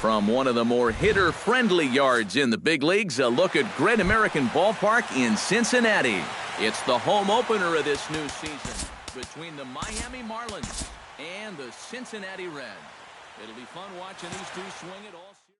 From one of the more hitter-friendly yards in the big leagues, a look at Great American Ballpark in Cincinnati. It's the home opener of this new season between the Miami Marlins and the Cincinnati Reds. It'll be fun watching these two swing it all season.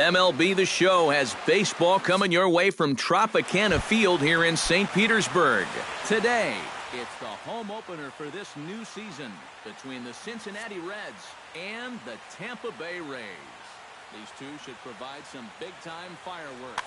MLB The Show has baseball coming your way from Tropicana Field here in St. Petersburg. Today, it's the home opener for this new season between the Cincinnati Reds and the Tampa Bay Rays. These two should provide some big-time fireworks.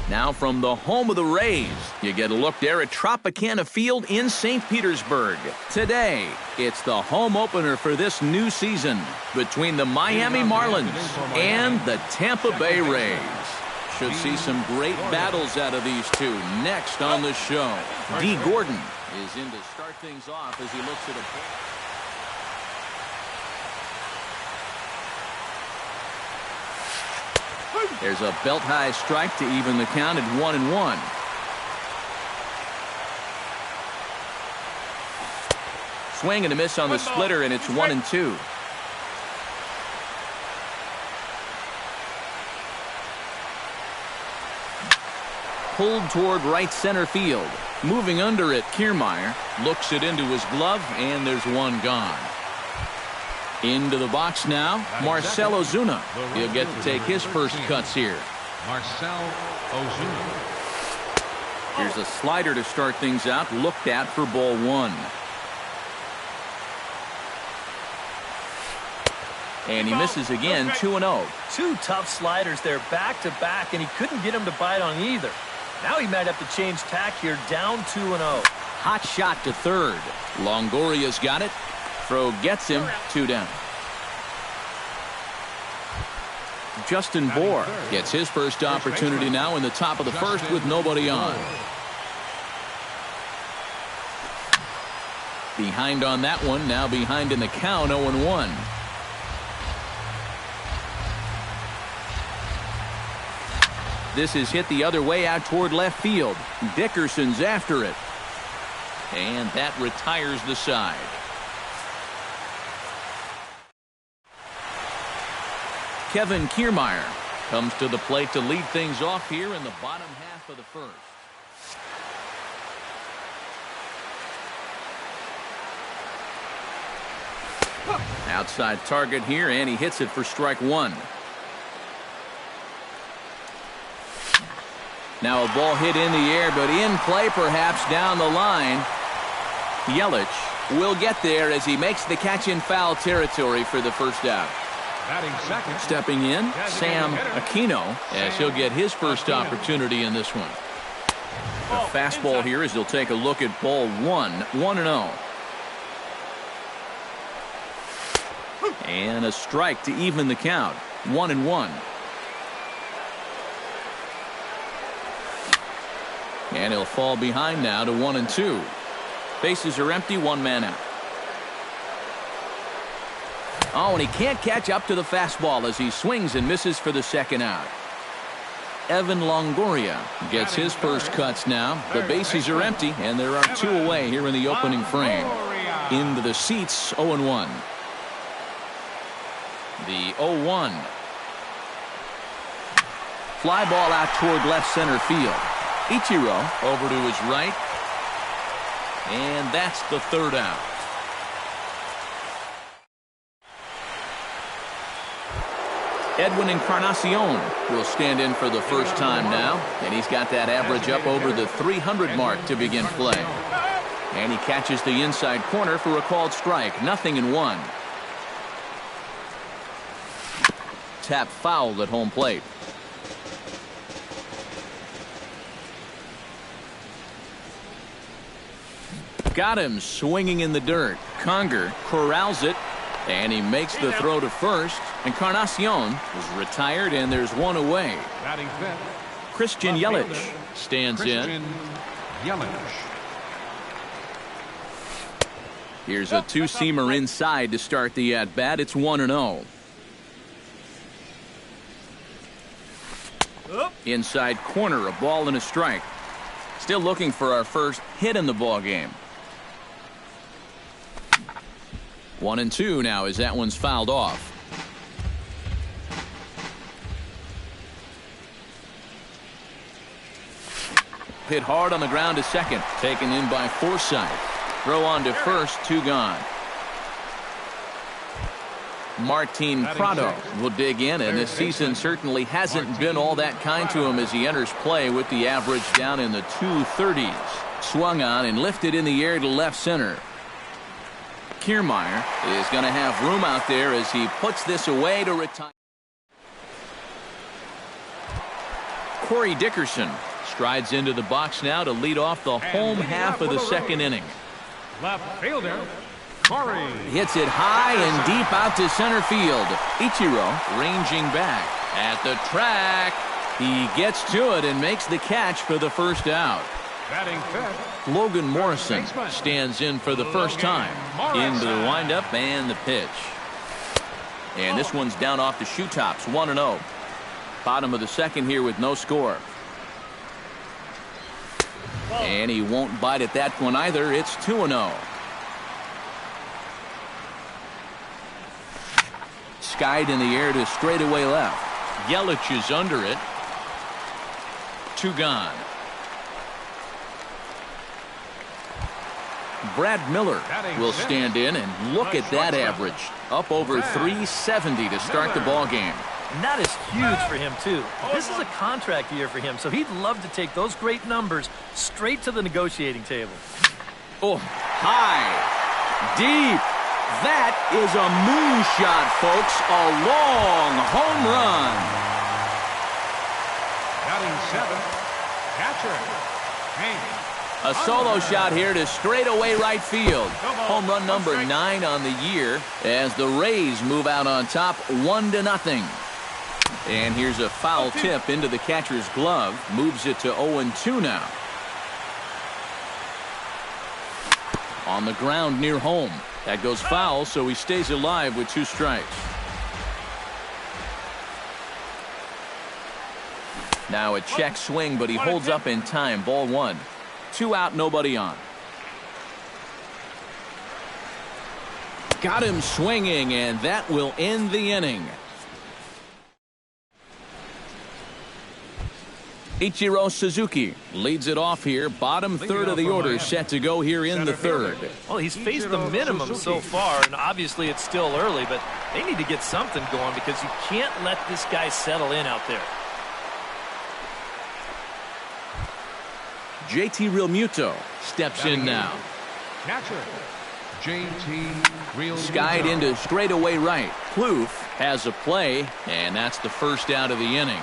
Now from the home of the Rays, you get a look there at Tropicana Field in St. Petersburg. Today, it's the home opener for this new season between the Miami Marlins and the Tampa Bay Rays. Should see some great battles out of these two next on the show. D. Gordon is in to start things off as he looks at a... There's a belt-high strike to even the count at 1-1. Swing and a miss on the splitter, and it's 1-2. Pulled toward right center field. Moving under it, Kiermaier looks it into his glove, and there's one gone. Into the box now, Marcell Ozuna. He'll get to take his first cuts here. Marcell Ozuna. Here's a slider to start things out, looked at for ball one. And he misses again, 2-0. Two tough sliders there, back to back, and he couldn't get him to bite on either. Now he might have to change tack here, down 2-0. Hot shot to third. Longoria's got it. Throw gets him, 2 down. Justin Bour gets his first opportunity now in the top of the first with nobody on. Behind on that one, now behind in the count, 0-1. This is hit the other way out toward left field. Dickerson's after it. And that retires the side. Kevin Kiermaier comes to the plate to lead things off here in the bottom half of the first. Outside target here, and he hits it for strike one. Now a ball hit in the air, but in play perhaps down the line. Yelich will get there as he makes the catch in foul territory for the first out. Stepping in, Sam Aquino, as he'll get his first opportunity in this one. The fastball here as he'll take a look at ball one, 1-0. And a strike to even the count, 1-1. And he'll fall behind now to 1-2. Bases are empty, one man out. Oh, and he can't catch up to the fastball as he swings and misses for the second out. Evan Longoria gets his first cuts now. The bases are empty, and there are 2 away here in the opening frame. Into the seats, 0-1. The 0-1. Fly ball out toward left center field. Ichiro over to his right. And that's the third out. Edwin Encarnacion will stand in for the first time now, and he's got that average up over the 300 mark to begin play. And he catches the inside corner for a called strike. 0-1. Tap fouled at home plate. Got him swinging in the dirt. Conger corrals it, and he makes the throw to first. Encarnacion is retired, and there's one away. Christian Yelich stands in. Here's a two-seamer inside to start the at-bat. It's 1-0. Inside corner, a ball and a strike. Still looking for our first hit in the ball game. 1-2 now as that one's fouled off. Hit hard on the ground to second. Taken in by Forsythe. Throw on to first, 2 gone. Martin Prado will dig in, and this season certainly hasn't been all that kind to him as he enters play with the average down in the 230s. Swung on and lifted in the air to left center. Kiermaier is going to have room out there as he puts this away to retire. Corey Dickerson strides into the box now to lead off the home half of the second inning. Left fielder, Corey. Hits it high and deep out to center field. Ichiro ranging back at the track. He gets to it and makes the catch for the first out. Batting fifth, Logan Morrison stands in for the first time. Into the windup and the pitch. And this one's down off the shoe tops, 1-0. Bottom of the second here with no score. And he won't bite at that one either. It's 2-0. Skied in the air to straightaway left. Yelich is under it. 2 gone. Brad Miller will stand in, and look at that average. Up over 370 to start the ball game. And that is huge for him, too. This is a contract year for him, so he'd love to take those great numbers straight to the negotiating table. Oh, high, deep. That is a moonshot, folks. A long home run. Batting 7th, catcher, Hank. A solo shot here to straightaway right field. Home run number 9 on the year as the Rays move out on top 1-0. And here's a foul tip into the catcher's glove. Moves it to 0-2 now. On the ground near home. That goes foul, so he stays alive with 2 strikes. Now a check swing, but he holds up in time. Ball 1. 2 out, nobody on. Got him swinging, and that will end the inning. Ichiro Suzuki leads it off here. Bottom third of the order set to go here in the third. Well, he's faced the minimum so far, and obviously it's still early, but they need to get something going because you can't let this guy settle in out there. JT Realmuto steps in now. Catcher, JT Realmuto. Skied into straightaway right. Plouffe has a play, and that's the first out of the inning.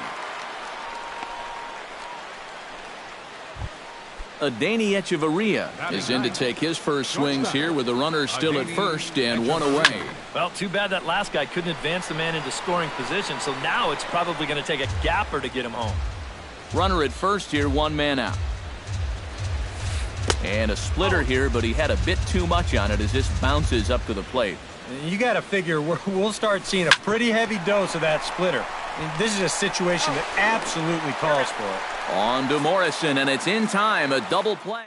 Adeiny Echeverria is in to take his first swings here with the runner still at first and 1 away. Well, too bad that last guy couldn't advance the man into scoring position, so now it's probably going to take a gapper to get him home. Runner at first here, 1 man out. And a splitter here, but he had a bit too much on it as this bounces up to the plate. You got to figure we'll start seeing a pretty heavy dose of that splitter. This is a situation that absolutely calls for it. On to Morrison, and it's in time, a double play.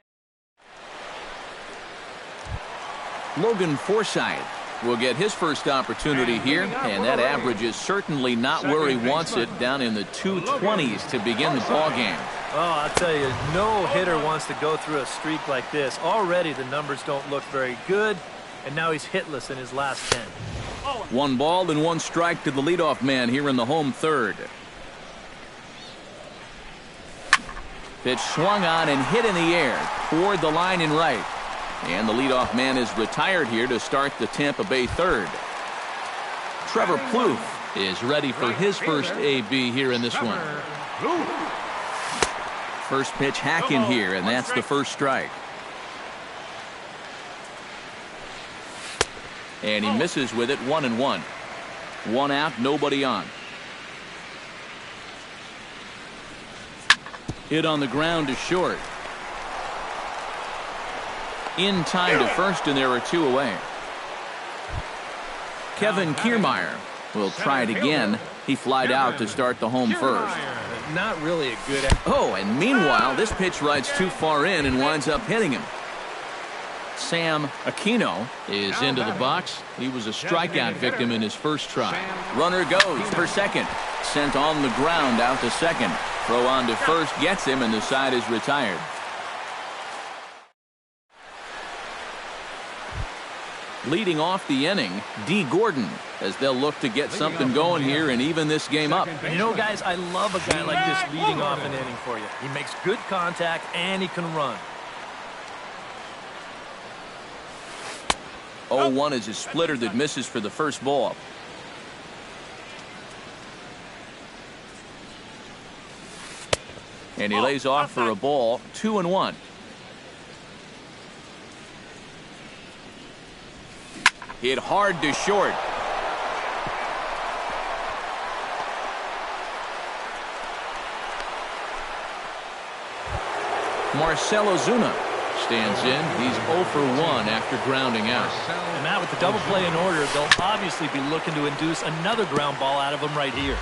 Logan Forsythe will get his first opportunity here, and that average is certainly not where he wants it, down in the 220s to begin the ball game. Oh, I'll tell you, no hitter wants to go through a streak like this. Already the numbers don't look very good, and now he's hitless in his last 10. 1 ball and 1 strike to the leadoff man here in the home third. Pitch swung on and hit in the air toward the line in right. And the leadoff man is retired here to start the Tampa Bay third. Trevor Plouffe is ready for his first AB here in this one. First pitch hack in here, and that's the first strike. And he misses with it, 1-1. 1 out, nobody on. Hit on the ground to short. In time to first, and there are 2 away. Kevin Kiermaier will try it again. He flied out to start the home first. Not really a good... Oh, and meanwhile, this pitch rides too far in and winds up hitting him. Sam Aquino is into the box. He was a strikeout victim in his first try. Runner goes for second. Sent on the ground out to second. Throw on to first gets him, and the side is retired. Leading off the inning, D. Gordon, as they'll look to get something going here and even this game up. And you know, guys, I love a guy like this leading off an inning for you. He makes good contact, and he can run. 0-1 is a splitter that misses for the first ball. And he lays off for a ball, 2-1. Hit hard to short. Marcell Ozuna stands in. He's 0 for 1 after grounding out. And Matt, with the double play in order, they'll obviously be looking to induce another ground ball out of him right here.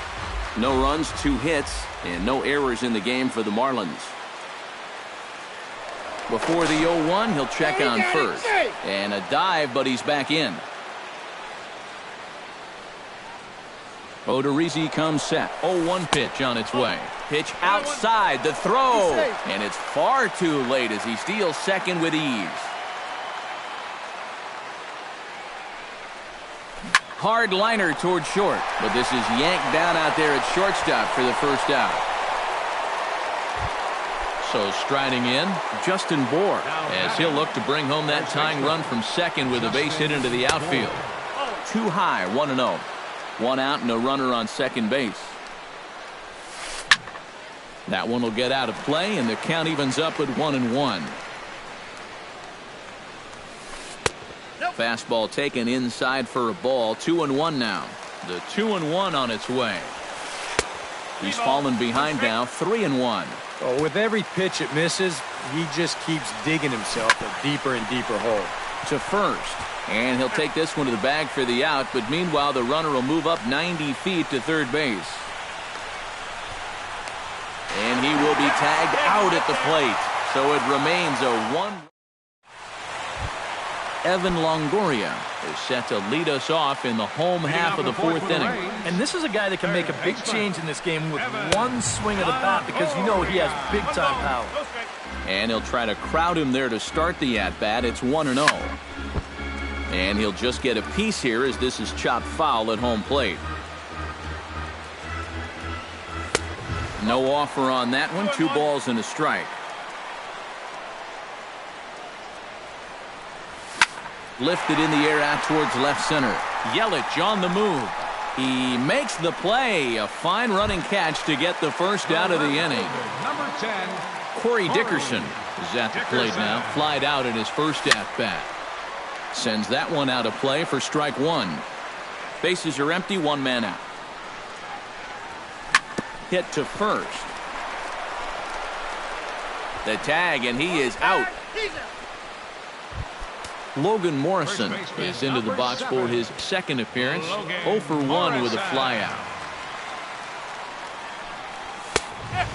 No runs, 2 hits, and no errors in the game for the Marlins. Before the 0-1, he'll check on first. And a dive, but he's back in. Odorizzi comes set. 0-1 pitch on its way. Pitch outside, the throw. And it's far too late as he steals second with ease. Hard liner toward short, but this is yanked down out there at shortstop for the first out. So striding in, Justin Bohr, as he'll look to bring home that tying run from second with a base hit into the outfield. Too high, 1-0. 1 out and a runner on second base. That one will get out of play, and the count evens up at 1-1. Fastball taken inside for a ball. 2-1 now. The 2-1 on its way. He's fallen behind now. 3-1. Oh, with every pitch it misses, he just keeps digging himself a deeper and deeper hole. To first. And he'll take this one to the bag for the out, but meanwhile the runner will move up 90 feet to third base. And he will be tagged out at the plate. So it remains a 1. Evan Longoria is set to lead us off in the home half of the 4th inning. And this is a guy that can make a big change in this game with one swing of the bat, because you know he has big-time power. And he'll try to crowd him there to start the at-bat. It's 1-0. And he'll just get a piece here as this is chopped foul at home plate. No offer on that one. 2 balls and a strike. Lifted in the air out towards left center. Yelich on the move. He makes the play. A fine running catch to get the first out of the inning. Number 10. Corey Dickerson is at the plate now. Flied out in his first at-bat. Sends that one out of play for strike 1. Bases are empty. 1 man out. Hit to first. The tag, and he is out. Logan Morrison is into the box for his second appearance. 0 for 1 with a flyout.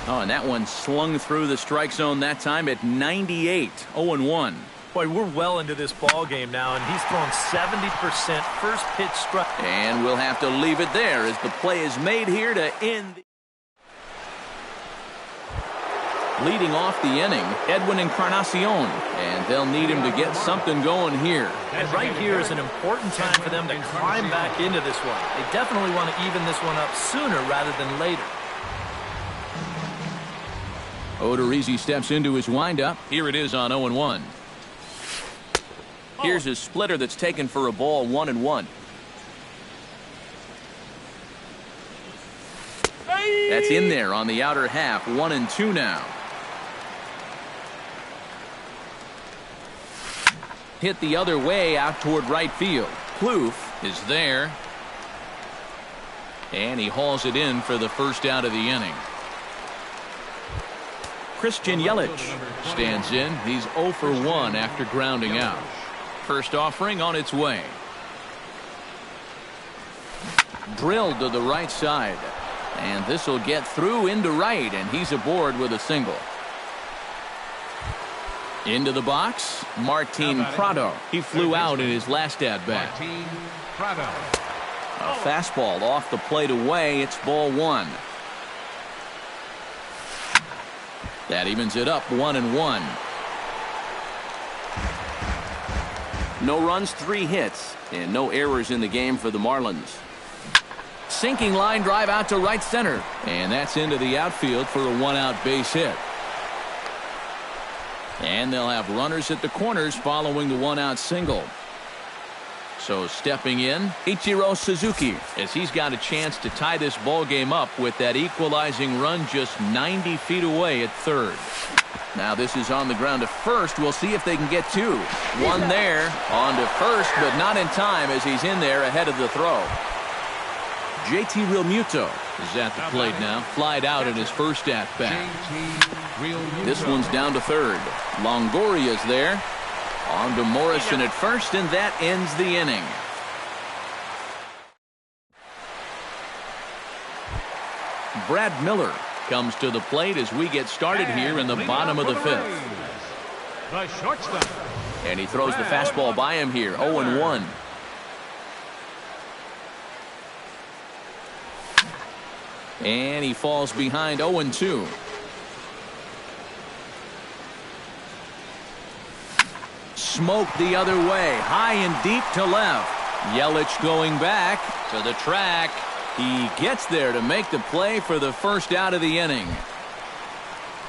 Oh, and that one slung through the strike zone that time at 98. 0-1. Boy, we're well into this ball game now, and he's thrown 70% first pitch strike. And we'll have to leave it there as the play is made here to end. Leading off the inning, Edwin Encarnacion, and they'll need him to get something going here. And right here is an important time for them to climb back into this one. They definitely want to even this one up sooner rather than later. Odorizzi steps into his windup. Here it is on 0-1. Here's his splitter that's taken for a ball. 1-1. That's in there on the outer half. 1-2 now. Hit the other way out toward right field. Plouffe is there. And he hauls it in for the first out of the inning. Christian Yelich stands in. He's 0 for 1 after grounding out. First offering on its way. Drilled to the right side. And this will get through into right, and he's aboard with a single. Into the box, Martin Prado. He flew out in his last at-bat. A fastball off the plate away. It's ball 1. That evens it up 1-1. No runs, 3 hits, and no errors in the game for the Marlins. Sinking line drive out to right center, and that's into the outfield for a 1-out base hit. And they'll have runners at the corners following the 1-out single. So stepping in, Ichiro Suzuki, as he's got a chance to tie this ball game up with that equalizing run just 90 feet away at third. Now this is on the ground to first. We'll see if they can get 2. 1 there, on to first, but not in time as he's in there ahead of the throw. JT Realmuto is at the plate now. Flied out in his first at-bat. This one's down to third. Longoria's there. On to Morrison at first, and that ends the inning. Brad Miller comes to the plate as we get started here in the bottom of the fifth. The shortstop. And he throws the fastball by him here, 0-1. And he falls behind 0-2. Smoked the other way, high and deep to left. Yelich going back to the track. He gets there to make the play for the first out of the inning.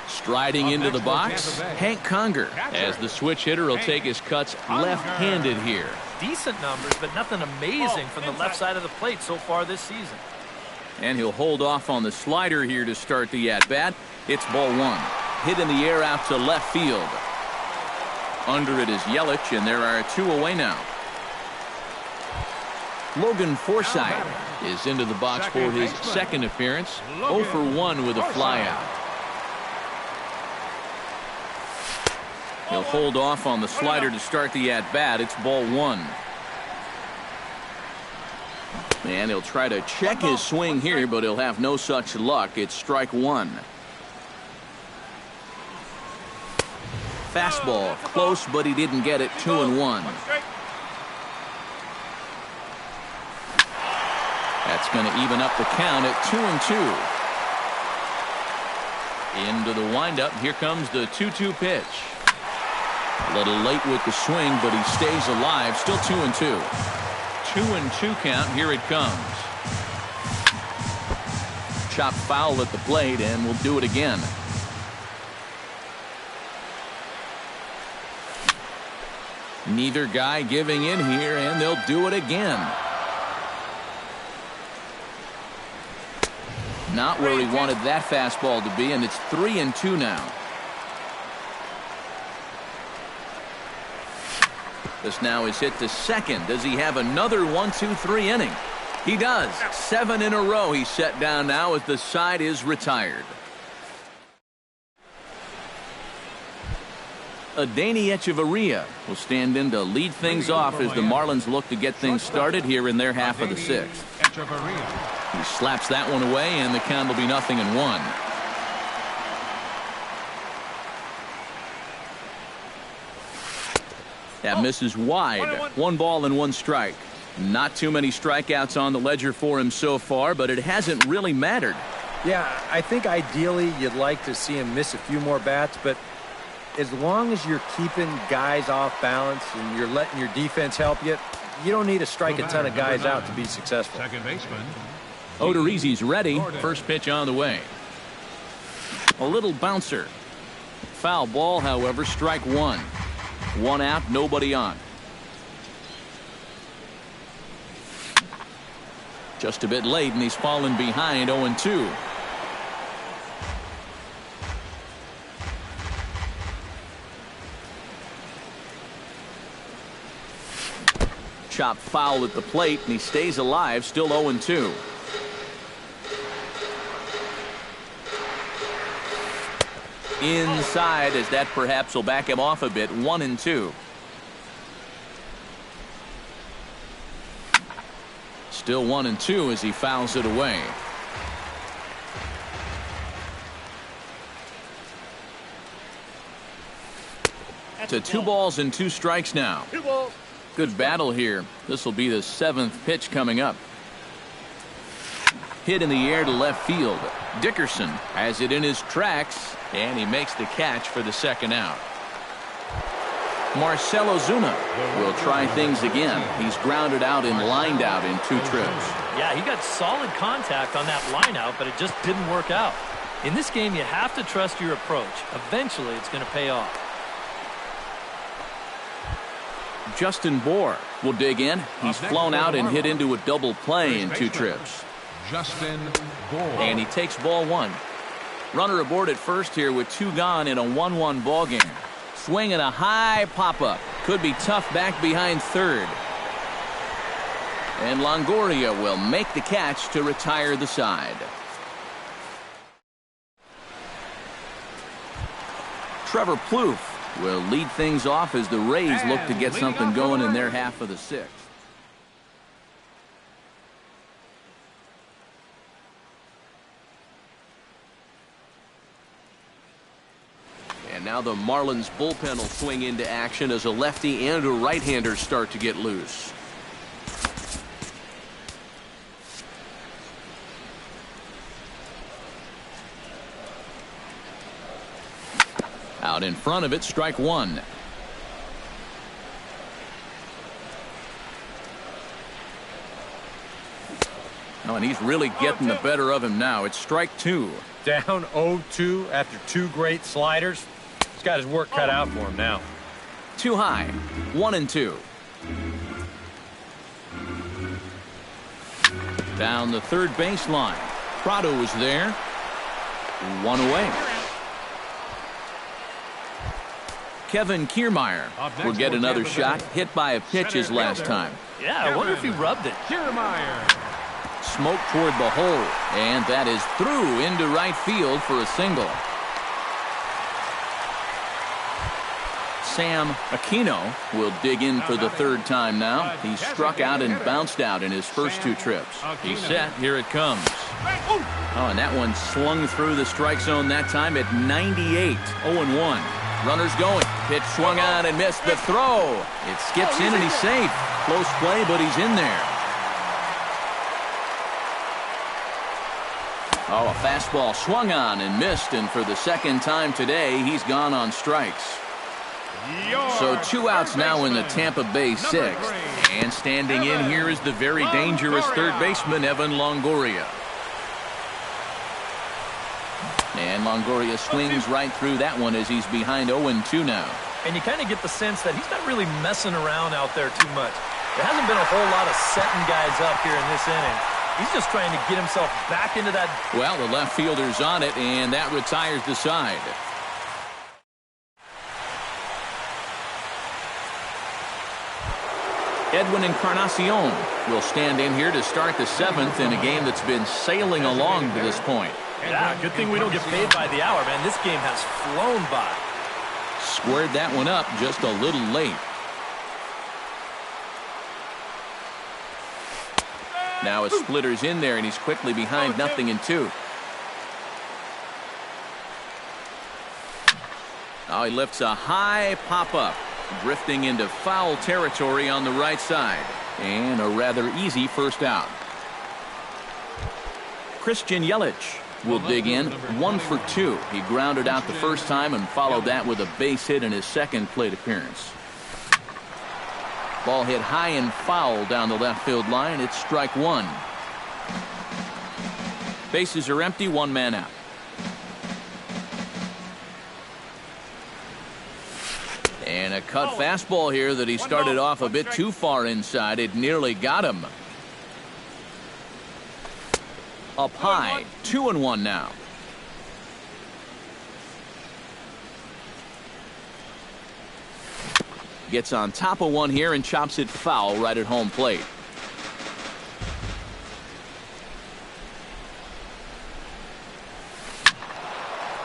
Striding into the box, Hank Conger, as the switch hitter will take his cuts left-handed here. Decent numbers, but nothing amazing from the left side of the plate so far this season. And he'll hold off on the slider here to start the at-bat. It's ball one. Hit in the air out to left field. Under it is Yelich, and there are two away now. Logan Forsythe is into the box for his second appearance. 0 for 1 with a flyout. He'll hold off on the slider to start the at-bat. It's ball one. And he'll try to check his swing here, but he'll have no such luck. It's strike one. Fastball close, but he didn't get it. 2-1. That's going to even up the count at 2-2. Into the windup. Here comes the 2-2 pitch. A little late with the swing, but he stays alive. Still 2-2. 2-2 count. Here it comes. Chop foul at the plate, and we'll do it again. Neither guy giving in here, and they'll do it again. Not where he wanted that fastball to be, and it's 3-2 now. This now is hit to second. Does he have another 1-2-3 inning? He does. 7 in a row he's set down now as the side is retired. Adeiny Echeverria will stand in to lead things off as the Marlins look to get things started here in their half of the sixth. He slaps that one away, and the count will be 0-1. That misses wide. 1 ball and 1 strike. Not too many strikeouts on the ledger for him so far, but it hasn't really mattered. Yeah, I think ideally you'd like to see him miss a few more bats, but as long as you're keeping guys off balance and you're letting your defense help you, you don't need to strike a ton of guys out to be successful. Second baseman. Odorizzi's ready. First pitch on the way. A little bouncer. Foul ball, however, strike one. 1 out, nobody on. Just a bit late, and he's fallen behind 0-2. Chop foul at the plate, and he stays alive, still 0-2. Inside, as that perhaps will back him off a bit. 1-2. Still 1-2 as he fouls it away. To 2 balls and 2 strikes now. Good battle here. This will be the 7th pitch coming up. Hit in the air to left field. Dickerson has it in his tracks, and he makes the catch for the second out. Marcell Ozuna will try things again. He's grounded out and lined out in 2 trips. Yeah, he got solid contact on that line out, but it just didn't work out. In this game, you have to trust your approach. Eventually, it's going to pay off. Justin Bour will dig in. He's flown out and hit into a double play in 2 trips. Justin Bour. And he takes ball 1. Runner aboard at first here with 2 gone in a 1-1 ball game. Swing and a high pop-up. Could be tough back behind third. And Longoria will make the catch to retire the side. Trevor Plouffe will lead things off as the Rays look to get something going in their half of the 6th. Now the Marlins bullpen will swing into action as a lefty and a right-hander start to get loose. Out in front of it, strike one. Oh, and he's really getting the better of him now. It's strike two. Down 0-2 after two great sliders. He's got his work cut out for him now. Too high. 1-2. Down the third baseline. Prado was there. One away. Kevin Kiermaier will get another shot. Hit by a pitch his last time. Yeah, I wonder if he rubbed it. Kiermaier. Smoke toward the hole, and that is through into right field for a single. Sam Aquino will dig in for the third time now. He struck out and bounced out in his first two trips. He's set. Here it comes. Oh, and that one slung through the strike zone that time at 98. 0-1. Runners going. Pitch swung on and missed the throw. It skips in and he's safe. Close play, but he's in there. Oh, a fastball swung on and missed, and for the second time today, he's gone on strikes. So 2 outs now in the Tampa Bay sixth. And standing in here is the very dangerous third baseman, Evan Longoria. And Longoria swings right through that one as he's behind 0-2 now. And you kind of get the sense that he's not really messing around out there too much. There hasn't been a whole lot of setting guys up here in this inning. He's just trying to get himself back into that. Well, the left fielder's on it, and that retires the side. Edwin Encarnacion will stand in here to start the seventh in a game that's been sailing along to this point. Yeah, good thing we don't get paid by the hour, man. This game has flown by. Squared that one up just a little late. Now a splitter's in there, and he's quickly behind 0-2. Oh, he lifts a high pop-up, drifting into foul territory on the right side. And a rather easy first out. Christian Yelich will dig in. 1 for 2. He grounded out the first time and followed that with a base hit in his second plate appearance. Ball hit high and foul down the left field line. It's strike one. Bases are empty. 1 man out. And a cut fastball here that he started off a bit too far inside. It nearly got him. Up high. 2-1 now. Gets on top of one here and chops it foul right at home plate.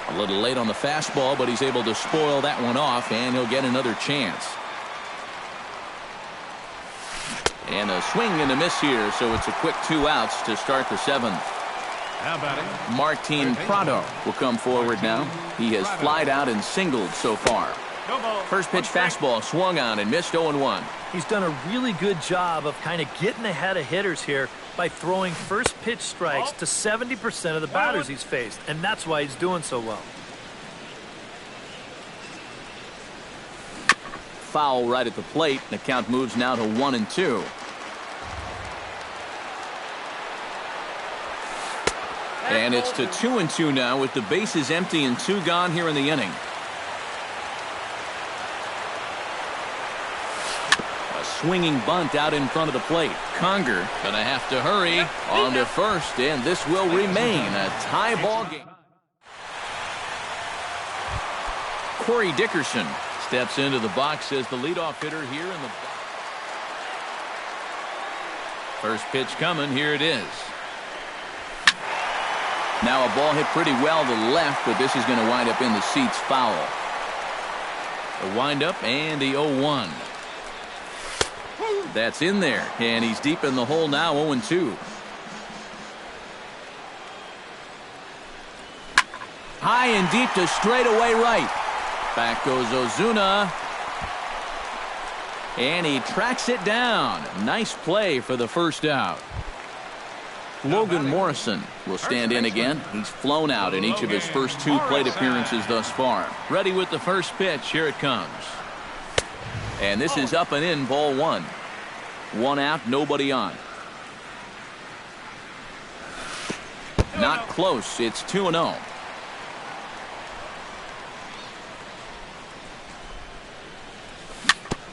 A little late on the fastball, but he's able to spoil that one off, and he'll get another chance. And a swing and a miss here, so it's a quick 2 outs to start the seventh. Martin Prado will come forward now. He has flied out and singled so far. First pitch fastball swung on and missed. 0-1. He's done a really good job of kind of getting ahead of hitters here by throwing first pitch strikes to 70% of the batters he's faced, and that's why he's doing so well. Foul right at the plate. The count moves now to 1-2. And it's to 2-2 now with the bases empty and 2 gone here in the inning. Swinging bunt out in front of the plate. Conger gonna have to hurry on to first, and this will remain a tie ball game. Corey Dickerson steps into the box as the leadoff hitter here in the first pitch coming. Here it is. Now a ball hit pretty well to the left, but this is going to wind up in the seats foul. The windup and the 0-1. That's in there, and he's deep in the hole now. 0-2. High and deep to straightaway right. Back goes Ozuna. And he tracks it down. Nice play for the first out. Logan Morrison will stand in again. He's flown out in each of his first 2 plate appearances thus far. Ready with the first pitch. Here it comes. And this is up and in, ball 1. 1 out, nobody on. Not close. It's 2-0.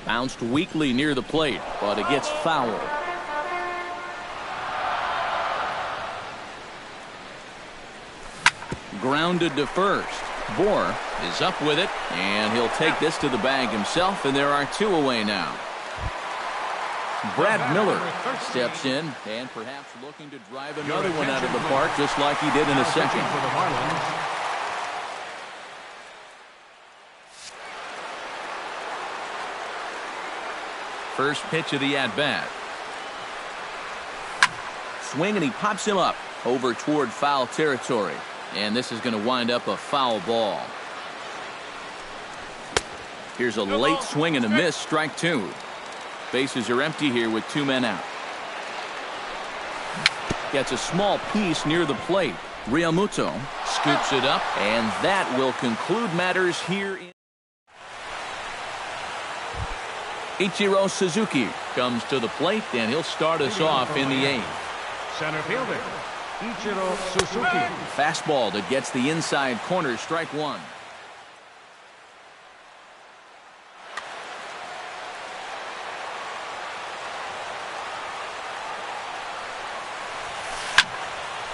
Bounced weakly near the plate, but it gets fouled. Grounded to first. Bohr is up with it, and he'll take this to the bag himself, and there are 2 away now. Brad Miller steps in, and perhaps looking to drive another one out of the park, just like he did in the second. First pitch of the at-bat. Swing, and he pops him up over toward foul territory. And this is going to wind up a foul ball. Here's a late swing and a miss, strike 2. Bases are empty here with 2 men out. Gets a small piece near the plate. Realmuto scoops it up, and that will conclude matters here. Ichiro Suzuki comes to the plate, and he'll start us off in the 8th. Center fielder, Ichiro Suzuki. Fastball that gets the inside corner, strike 1.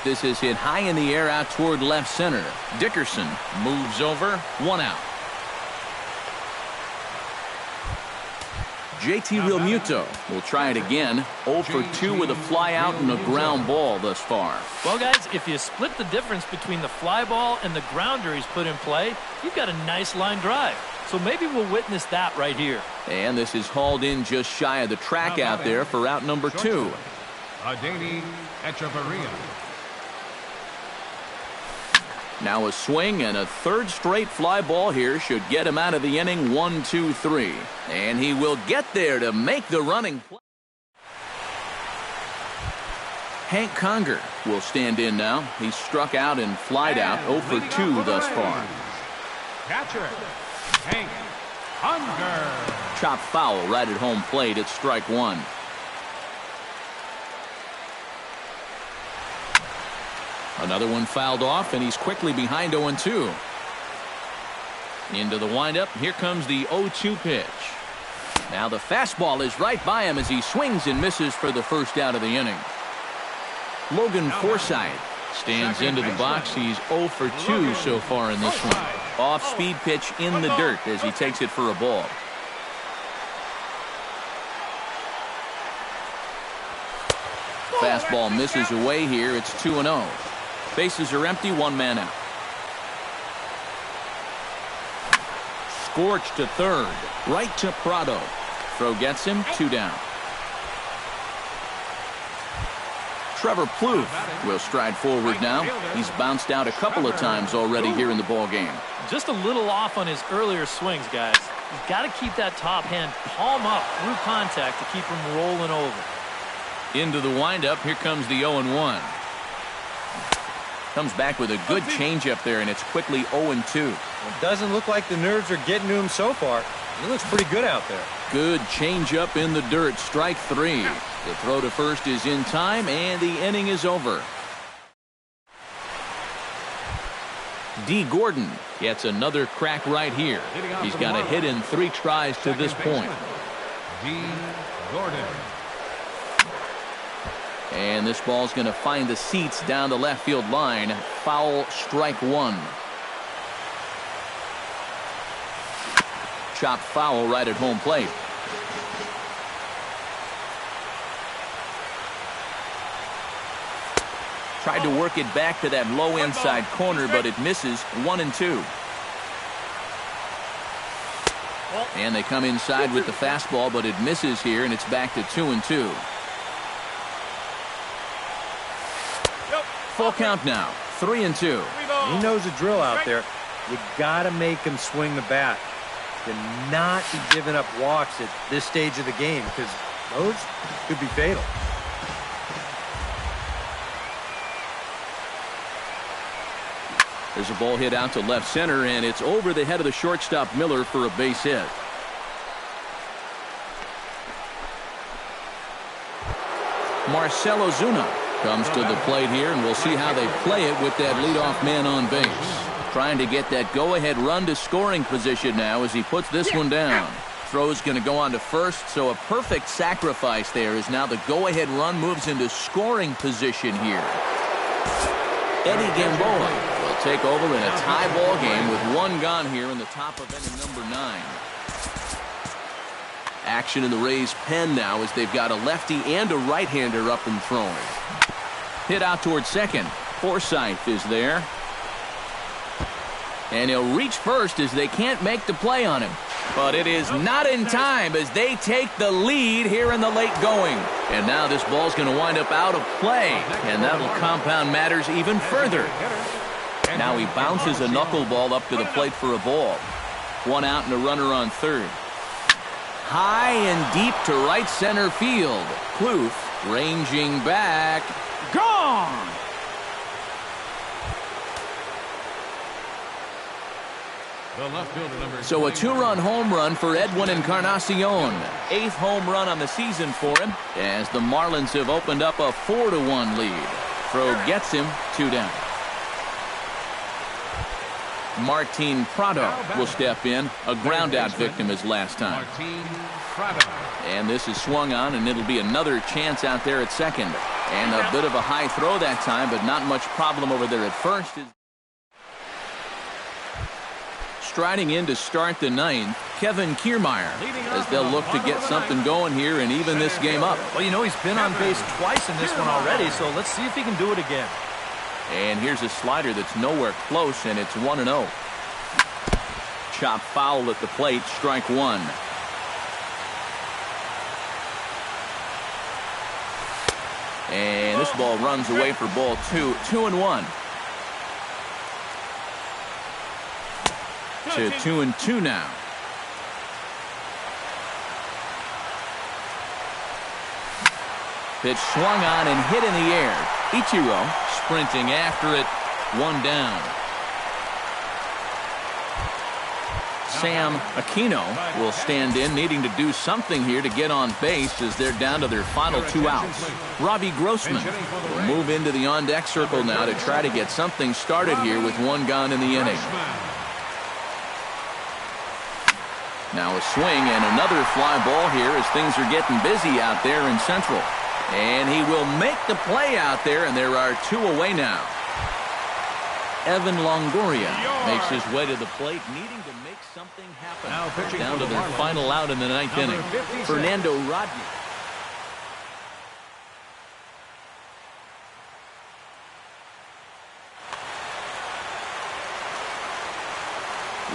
This is hit high in the air out toward left center. Dickerson moves over, 1 out. JT Realmuto will try it again. 0 for 2 with a fly out and a ground ball thus far. Well, guys, if you split the difference between the fly ball and the grounder he's put in play, you've got a nice line drive. So maybe we'll witness that right here. And this is hauled in just shy of the track out there for out number 2. Adeni Echeverria. Now a swing and a third straight fly ball here should get him out of the inning. 1, 2, 3. And he will get there to make the running play. Hank Conger will stand in now. He's struck out and flied out 0 for 2 thus far. Catcher, Hank Conger. Chop foul right at home plate. It's strike 1. Another one fouled off, and he's quickly behind 0-2. Into the windup. Here comes the 0-2 pitch. Now the fastball is right by him as he swings and misses for the first out of the inning. Logan Forsythe stands into the box. He's 0 for 2 so far in this one. Off-speed pitch in the dirt as he takes it for a ball. Fastball misses away here. It's 2-0. Bases are empty, 1 man out. Scorched to third, right to Prado. Throw gets him, 2 down. Trevor Plouffe will stride forward now. He's bounced out a couple of times already here in the ball game. Just a little off on his earlier swings, guys. He's got to keep that top hand palm up through contact to keep him rolling over. Into the windup, here comes the 0-1. Comes back with a good changeup there, and it's quickly 0-2. It doesn't look like the nerves are getting to him so far. He looks pretty good out there. Good changeup in the dirt, strike 3. The throw to first is in time, and the inning is over. D. Gordon gets another crack right here. He's got a hit in 3 tries to this point. D. Gordon. And this ball's going to find the seats down the left field line. Foul, strike 1. Chop foul right at home plate. Tried to work it back to that low inside corner, but it misses. 1-2. And they come inside with the fastball, but it misses here, and it's back to 2-2. Full count now. 3-2. He knows the drill out there. You got to make him swing the bat. You not be giving up walks at this stage of the game because those could be fatal. There's a ball hit out to left center, and it's over the head of the shortstop Miller for a base hit. Marcell Ozuna comes to the plate here, and we'll see how they play it with that leadoff man on base. Trying to get that go-ahead run to scoring position now as he puts this one down. Throw's going to go on to first, so a perfect sacrifice there as now the go-ahead run moves into scoring position here. Eddie Gamboa will take over in a tie ball game with one gone here in the top of inning number 9. Action in the Rays' pen now as they've got a lefty and a right-hander up and throwing. Hit out towards second. Forsythe is there. And he'll reach first as they can't make the play on him. But it is not in time as they take the lead here in the late going. And now this ball's going to wind up out of play. And that'll compound matters even further. Now he bounces a knuckleball up to the plate for a ball. One out and a runner on third. High and deep to right center field. Kloof ranging back. Gone! So a 2-run home run for Edwin Encarnacion. 8th home run on the season for him as the Marlins have opened up a 4-1 lead. Throw gets him 2 down. Martin Prado will step in. A ground-out victim as last time. And this is swung on, and it'll be another chance out there at second. And a bit of a high throw that time, but not much problem over there at first. Striding in to start the 9th, Kevin Kiermaier, as they'll look to get something going here and even this game up. Well, you know, he's been on base twice in this one already, so let's see if he can do it again. And here's a slider that's nowhere close, and it's 1-0. Chop foul at the plate, strike 1. And this ball runs away for ball 2. 2-1. To 2-2 now. Pitch swung on and hit in the air. Ichiro sprinting after it. 1 down. Sam Aquino will stand in, needing to do something here to get on base as they're down to their final 2 outs. Robbie Grossman will move into the on-deck circle now to try to get something started here with 1 gone in the inning. Now a swing and another fly ball here as things are getting busy out there in Central. And he will make the play out there, and there are 2 away now. Evan Longoria makes his way to the plate, needing to make something happen. Down to their final out in the 9th inning. Fernando Rodney.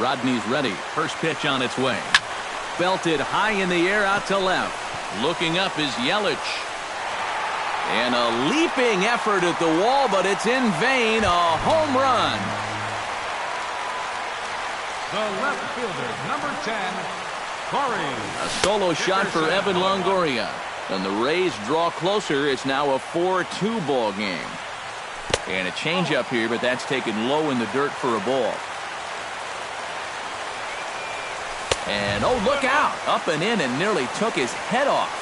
Rodney's ready. First pitch on its way. Belted high in the air out to left. Looking up is Yelich. And a leaping effort at the wall, but it's in vain. A home run. The left fielder, number 10, Corey. A solo shot for Evan Longoria. And the Rays draw closer. It's now a 4-2 ball game. And a changeup here, but that's taken low in the dirt for a ball. And, oh, look out. Up and in and nearly took his head off.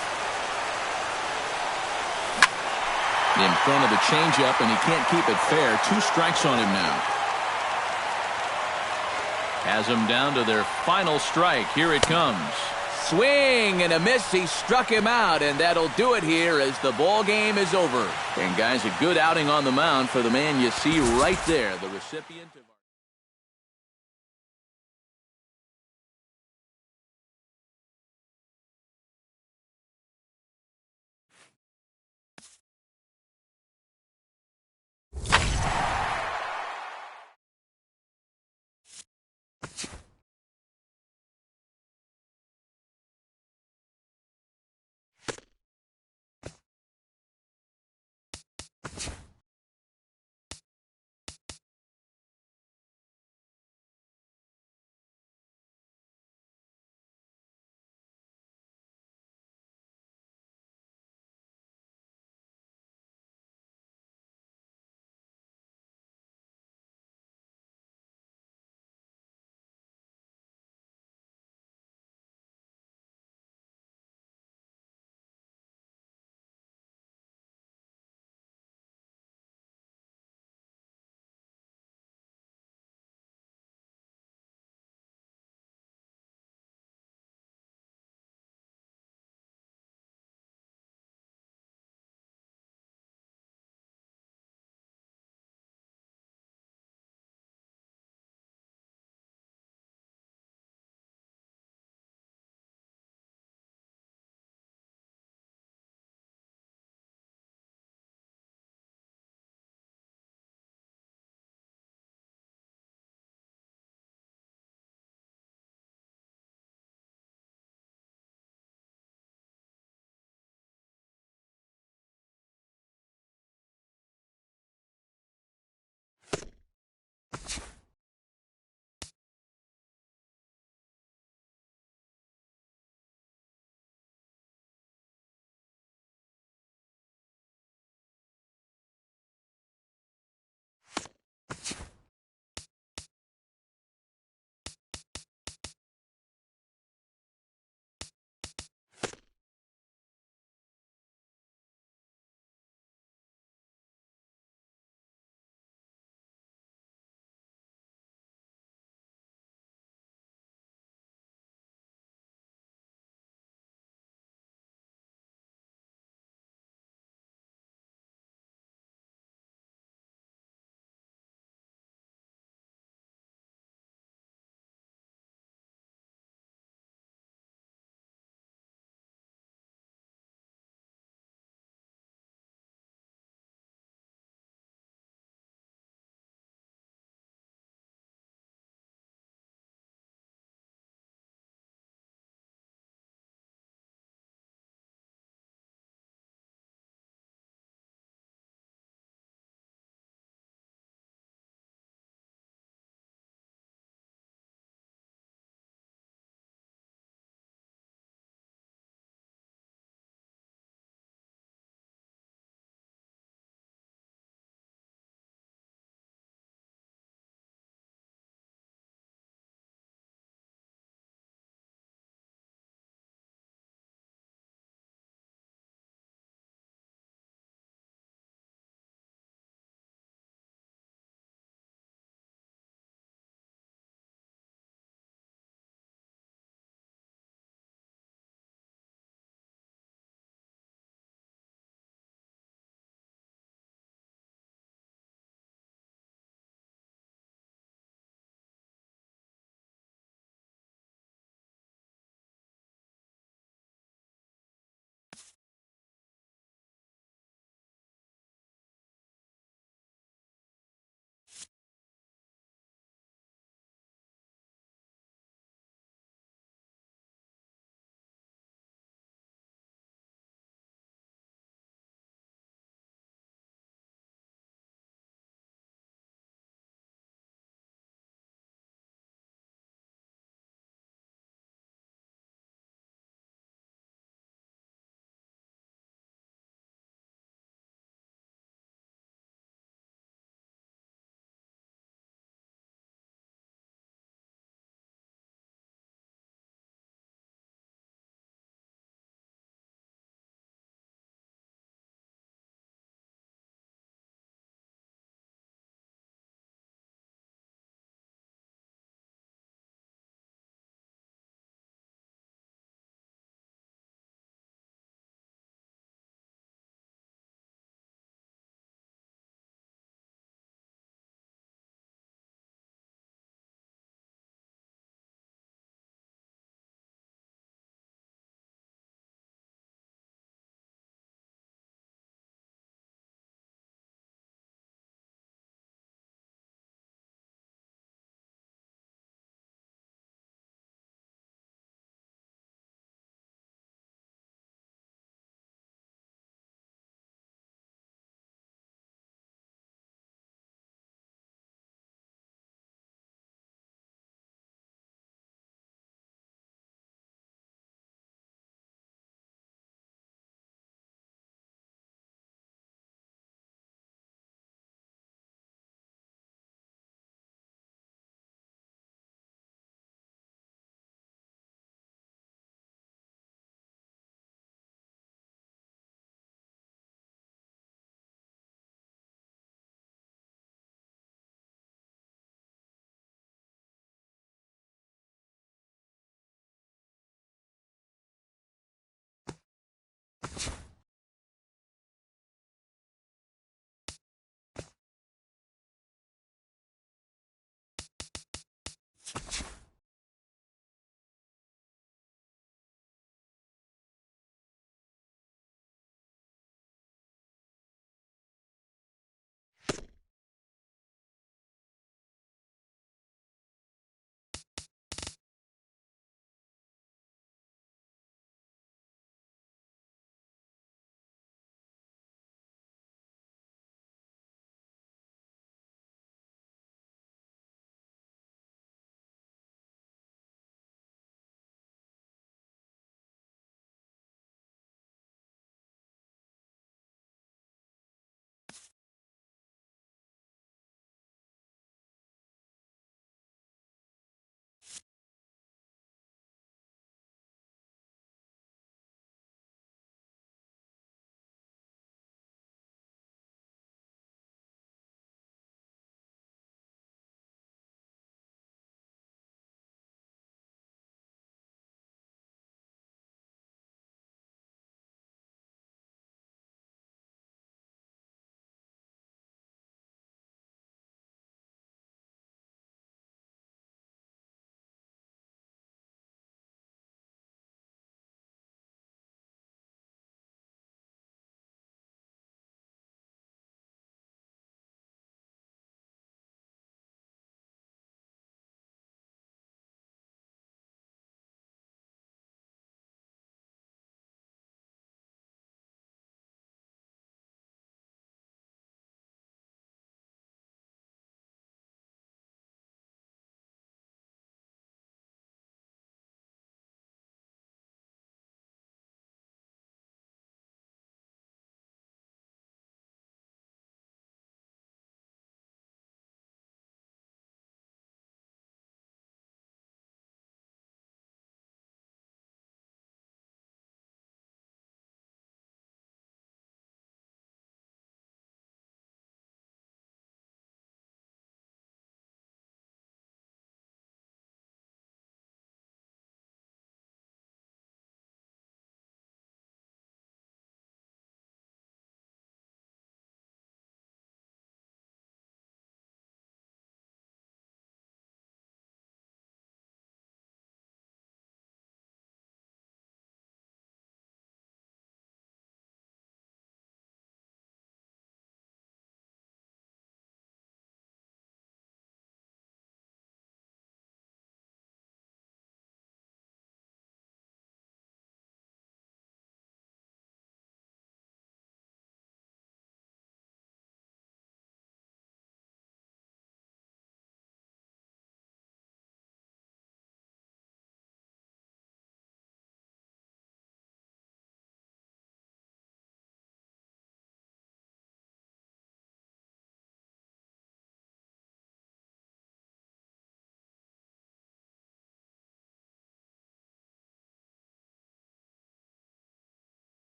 In front of the changeup, and he can't keep it fair. 2 strikes on him now. Has him down to their final strike. Here it comes. Swing and a miss. He struck him out, and that'll do it here as the ball game is over. And, guys, a good outing on the mound for the man you see right there, the recipient of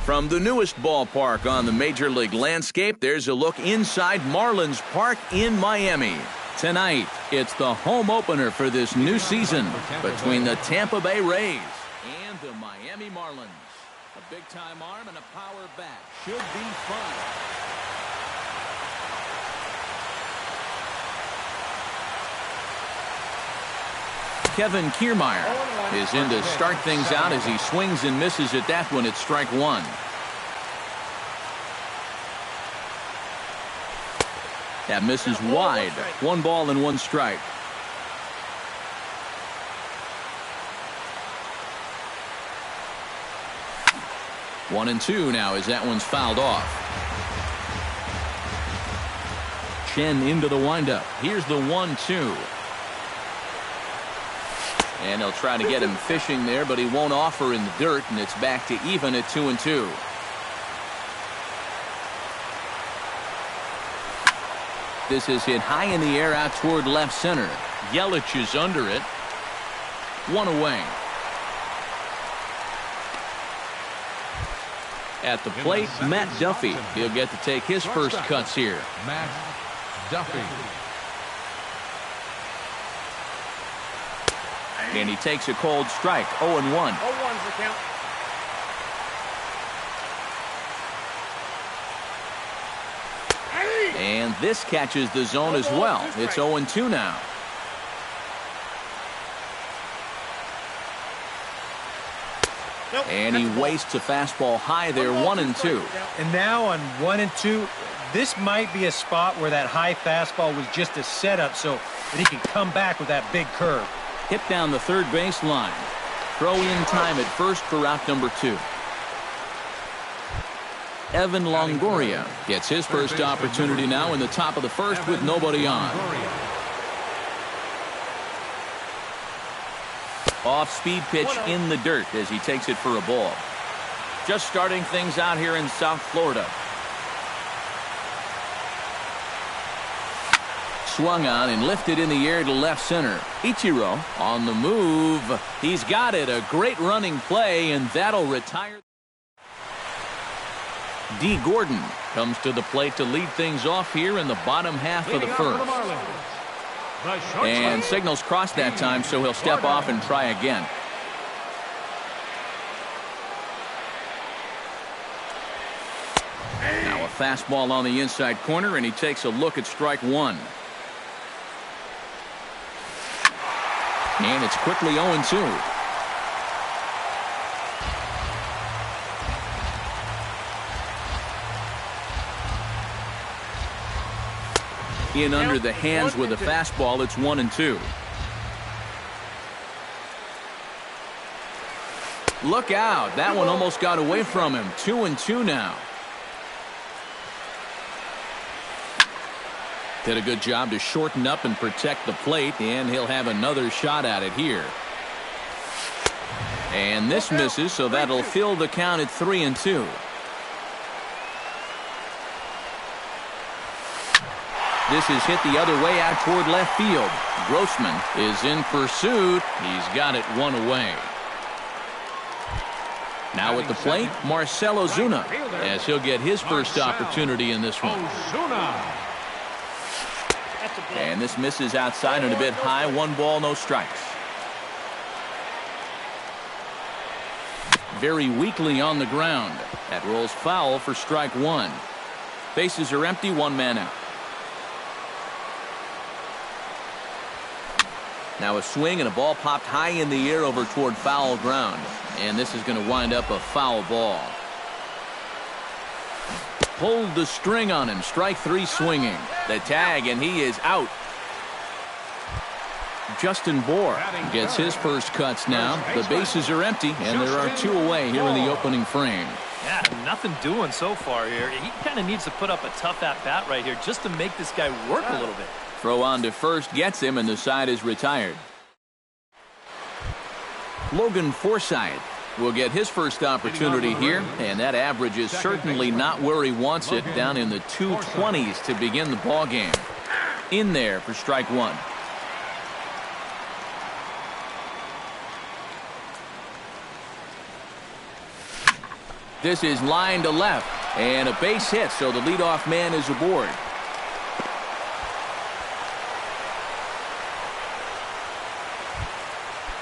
From the newest ballpark on the Major League landscape, there's a look inside Marlins Park in Miami. Tonight, it's the home opener for this new season between the Tampa Bay Rays and the Miami Marlins. A big-time arm and a power bat should be fun. Kevin Kiermaier is in to start things out as he swings and misses at that one at strike one. That misses wide. 1 ball and 1 strike. One and 2 now as that one's fouled off. Chen into the windup. Here's the 1-2. And they'll try to get him fishing there, but he won't offer in the dirt, and it's back to even at 2-2. This is hit high in the air out toward left center. Yelich is under it. 1 away. At the plate, Matt Duffy. He'll get to take his first cuts here. Matt Duffy. And he takes a cold strike. 0-1. 0-1's the count. And this catches the zone as well. It's 0-2 now. And he wastes a fastball high there. 1-2. And now on 1-2, this might be a spot where that high fastball was just a setup so that he can come back with that big curve. Hit down the third base line. Throw in time at first for out number 2. Evan Longoria gets his first opportunity now in the top of the first with nobody on. Off-speed pitch in the dirt as he takes it for a ball. Just starting things out here in South Florida. Swung on and lifted in the air to left center. Ichiro on the move. He's got it. A great running play, and that'll retire. D. Gordon comes to the plate to lead things off here in the bottom half of the first. And signals crossed that time, so he'll step off and try again. Now a fastball on the inside corner, and he takes a look at strike 1. And it's quickly 0-2. In under the hands with a fastball, it's 1-2. Look out. That one almost got away from him. 2-2 now. Did a good job to shorten up and protect the plate, and he'll have another shot at it here. And this misses, so that'll fill the count at 3-2. This is hit the other way out toward left field. Grossman is in pursuit. He's got it 1 away. Now at the plate, Marcell Ozuna, as he'll get his first opportunity in this one. And this misses outside and a bit high. 1 ball, no strikes. Very weakly on the ground. That rolls foul for strike 1. Bases are empty, 1 man out. Now a swing and a ball popped high in the air over toward foul ground. And this is going to wind up a foul ball. Pulled the string on him. Strike 3 swinging. The tag, and he is out. Justin Bour gets his first cuts now. The bases are empty, and there are 2 away here in the opening frame. Yeah, nothing doing so far here. He kind of needs to put up a tough at-bat right here just to make this guy work a little bit. Throw on to first gets him, and the side is retired. Logan Forsythe will get his first opportunity here, and that average is certainly not where he wants it, down in the 220s to begin the ball game. In there for strike one. This is line to left, and a base hit, so the leadoff man is aboard.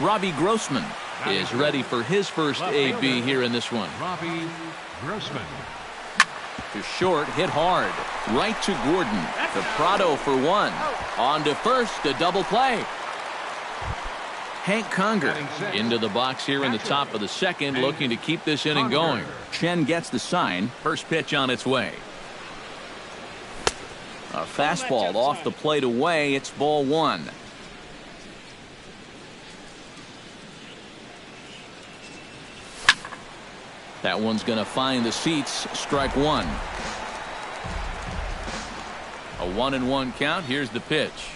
Robbie Grossman is ready for his first AB here in this one. Robbie Grossman. To short, hit hard. Right to Gordon. To Prado for one. On to first, a double play. Hank Conger into the box here in the top of the second, looking to keep this inning going. Chen gets the sign. First pitch on its way. A fastball off the plate away. It's ball one. That one's going to find the seats. Strike one. A 1-1 count. Here's the pitch.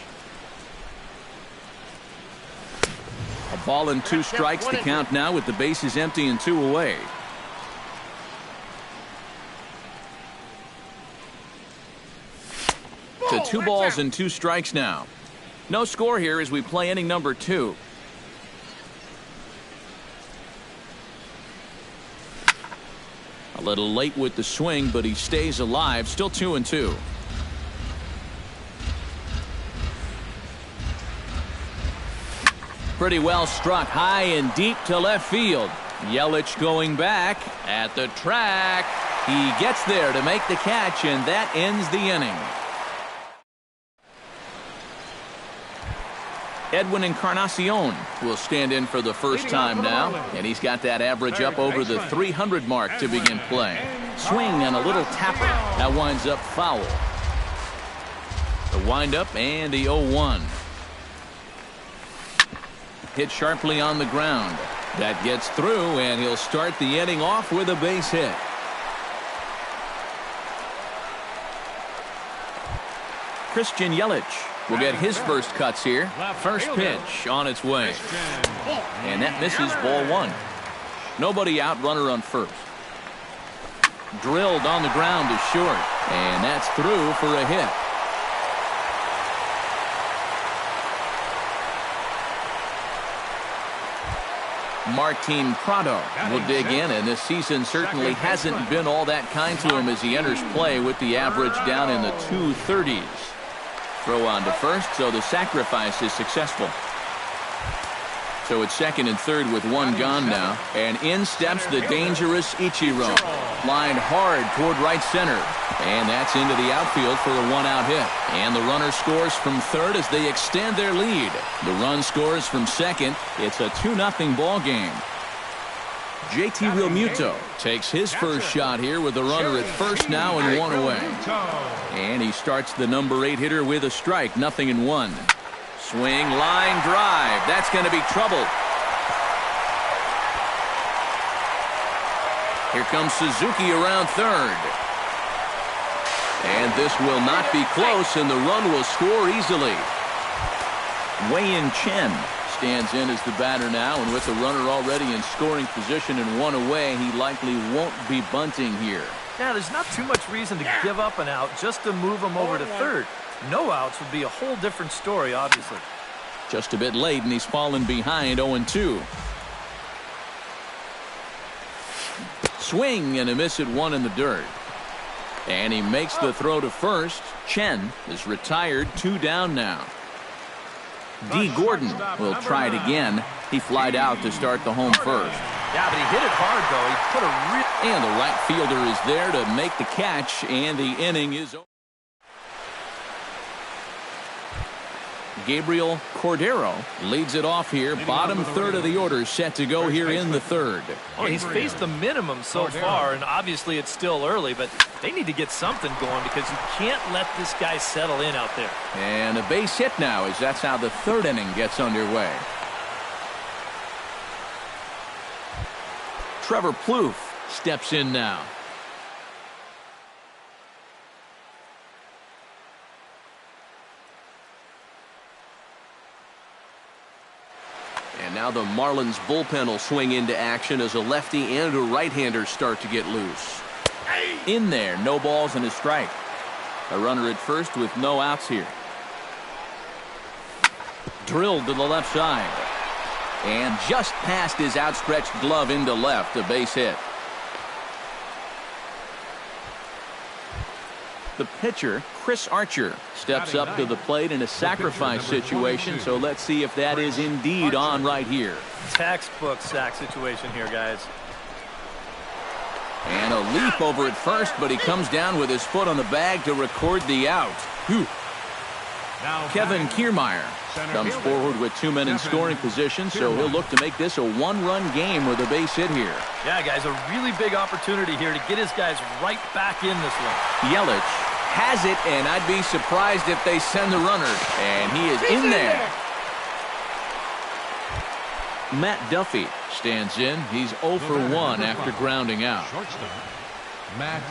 A ball and two strikes to count now with the bases empty and two away. To 2 balls and 2 strikes now. No score here as we play inning number 2. A little late with the swing, but he stays alive. Still 2-2. Pretty well struck high and deep to left field. Yelich going back at the track. He gets there to make the catch, and that ends the inning. Edwin Encarnacion will stand in for the first time now, and he's got that average up over the 300 mark to begin play. Swing and a little tapper. That winds up foul. The windup and the 0-1. Hit sharply on the ground. That gets through, and he'll start the inning off with a base hit. Christian Yelich will get his first cuts here. First pitch on its way. And that misses ball one. Nobody out, runner on first. Drilled on the ground to short. And that's through for a hit. Martin Prado will dig in, and this season certainly hasn't been all that kind to him as he enters play with the average down in the 230s. Throw on to first, so the sacrifice is successful. So it's second and third with one gone now, and in steps the dangerous Ichiro. Lined hard toward right center, and that's into the outfield for a one-out hit. And the runner scores from third as they extend their lead. The run scores from second. It's a 2-0 ball game. JT Realmuto takes his first shot here with the runner at first now and one away. And he starts the number 8 hitter with a strike, 0-1. Swing, line drive. That's going to be trouble. Here comes Suzuki around third. And this will not be close, and the run will score easily. Wei-Yin Chen stands in as the batter now, and with the runner already in scoring position and one away, he likely won't be bunting here. Yeah, there's not too much reason to give up an out just to move him over to third. No outs would be a whole different story, obviously. Just a bit late, and he's fallen behind 0-2. Swing and a miss at one in the dirt. And he makes the throw to first. Chen is retired, 2 down now. D. Gordon will try it again. He flied out to start the home first. Yeah, but he hit it hard, though. He put a real... And the right fielder is there to make the catch, and the inning is over. Gabriel Cordero leads it off here. Bottom third of the order set to go here in the third. Well, he's faced the minimum so far, and obviously it's still early, but they need to get something going because you can't let this guy settle in out there. And a base hit now as that's how the third inning gets underway. Trevor Plouffe steps in now. And now the Marlins bullpen will swing into action as a lefty and a right-hander start to get loose. In there, no balls and a strike. A runner at first with no outs here. Drilled to the left side. And just past his outstretched glove into left, a base hit. The pitcher, Chris Archer, steps up to the plate in a sacrifice situation, so let's see if that is indeed on right here. Textbook sack situation here, guys. And a leap over at first, but he comes down with his foot on the bag to record the out. Whew. Kevin Kiermaier comes forward with 2 men in scoring position, so he'll look to make this a one-run game with a base hit here. Yeah, guys, a really big opportunity here to get his guys right back in this one. Yelich has it, and I'd be surprised if they send the runner. And he is in there. Matt Duffy stands in. He's 0 for 1 after grounding out. Shortstop, Matt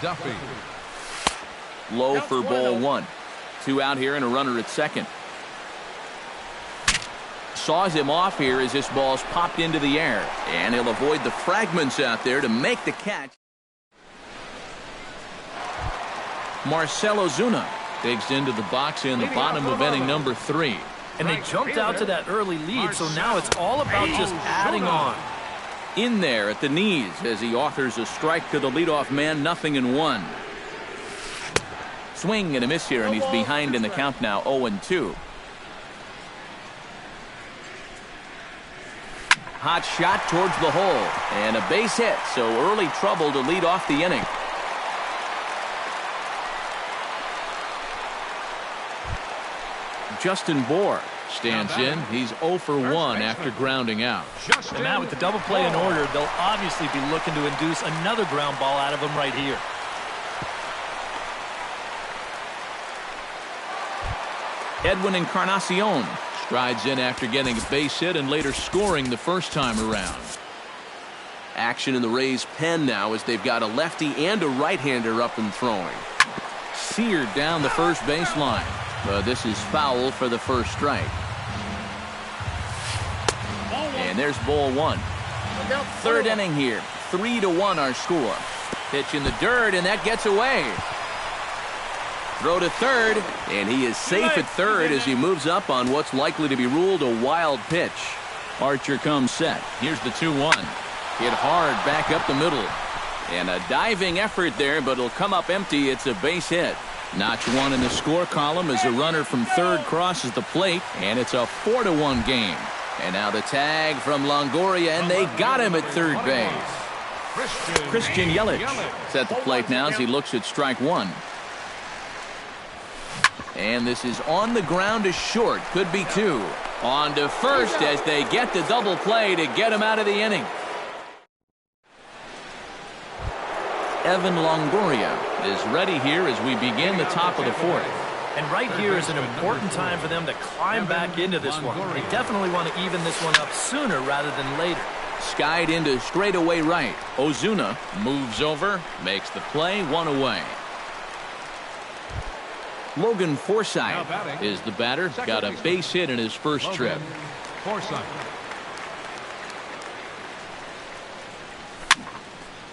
Duffy. Low for ball 1. 2 out here and a runner at second. Saws him off here as this ball's popped into the air. And he'll avoid the fragments out there to make the catch. Marcell Ozuna digs into the box in the bottom of inning number 3. And they jumped out to that early lead, so now it's all about just adding on. In there at the knees as he authors a strike to the leadoff man, 0-1. Swing and a miss here, and he's behind in the count now, 0-2. Hot shot towards the hole, and a base hit, so early trouble to lead off the inning. Justin Bour stands in. He's 0 for 1 after grounding out. And now with the double play in order, they'll obviously be looking to induce another ground ball out of him right here. Edwin Encarnacion strides in after getting a base hit and later scoring the first time around. Action in the Rays' pen now as they've got a lefty and a right-hander up and throwing. Seared down the first baseline. This is foul for the first strike. And there's ball 1. Third inning here. 3-1 our score. Pitch in the dirt, and that gets away. Throw to third, and he is safe at third as he moves up on what's likely to be ruled a wild pitch. Archer comes set. Here's the 2-1. Hit hard back up the middle. And a diving effort there, but it'll come up empty. It's a base hit. Notch 1 in the score column as a runner from third crosses the plate, and it's a 4-1 game. And now the tag from Longoria, and they got him at third base. Christian Yelich is at the plate now as he looks at strike 1. And this is on the ground to short. Could be 2. On to first as they get the double play to get him out of the inning. Evan Longoria is ready here as we begin the top of the 4th. And right here is an important time for them to climb back into this one. They definitely want to even this one up sooner rather than later. Skied into straightaway right. Ozuna moves over, makes the play, 1 away. Logan Forsythe is the batter. Got a base hit in his first trip.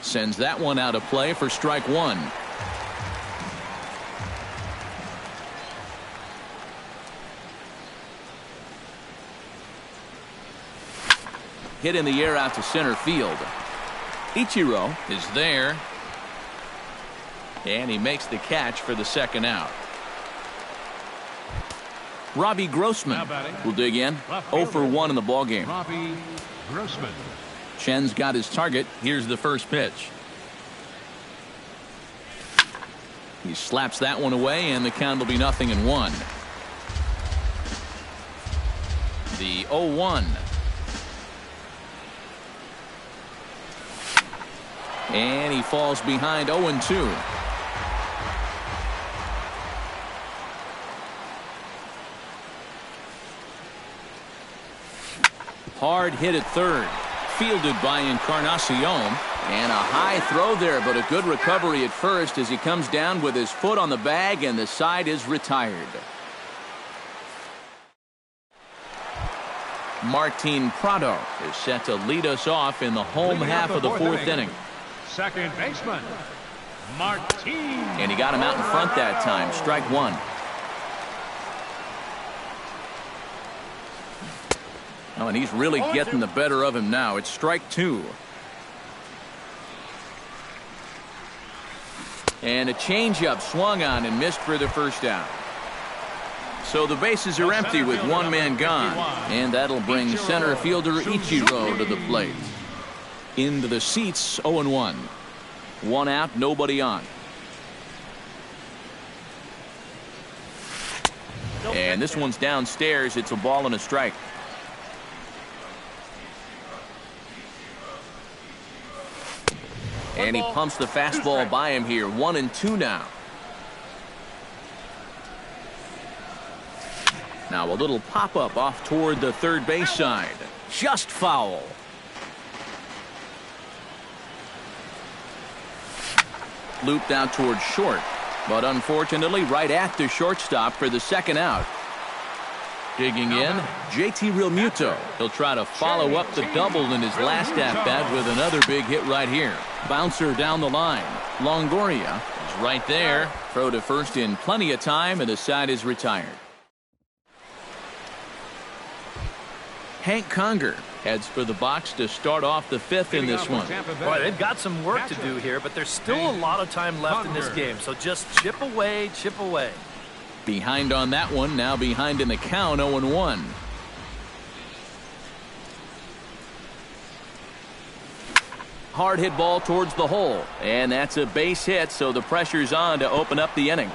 Sends that one out of play for strike 1. Hit in the air out to center field. Ichiro is there. And he makes the catch for the second out. Robbie Grossman will dig in. 0 for 1 in the ballgame. Robbie Grossman. Chen's got his target. Here's the first pitch. He slaps that one away, and the count will be 0-1. The 0-1. And he falls behind 0-2. Hard hit at third. Fielded by Encarnacion. And a high throw there, but a good recovery at first as he comes down with his foot on the bag, and the side is retired. Martin Prado is set to lead us off in the home half of the fourth inning. Second baseman, Martin. And he got him out in front that time. Strike one. Oh, and he's really getting the better of him now. It's strike two. And a changeup swung on and missed for the first out. So the bases are empty with one man gone. And that'll bring center fielder Ichiro to the plate. Into the seats, 0-1. One out, nobody on. And this one's downstairs. It's a ball and a strike. And he pumps the fastball by him here. 1-2 now. Now a little pop-up off toward the third base side. Just foul. Looped out toward short. But unfortunately right at the shortstop for the second out. Digging in, JT Realmuto. He'll try to follow up the double in his last at-bat with another big hit right here. Bouncer down the line. Longoria is right there. Throw to first in plenty of time, and the side is retired. Hank Conger heads for the box to start off the fifth in this one. Boy, they've got some work to do here, but there's still a lot of time left in this game. So just chip away, chip away. Behind on that one, now behind in the count, 0-1. Hard hit ball towards the hole, and that's a base hit, so the pressure's on to open up the inning.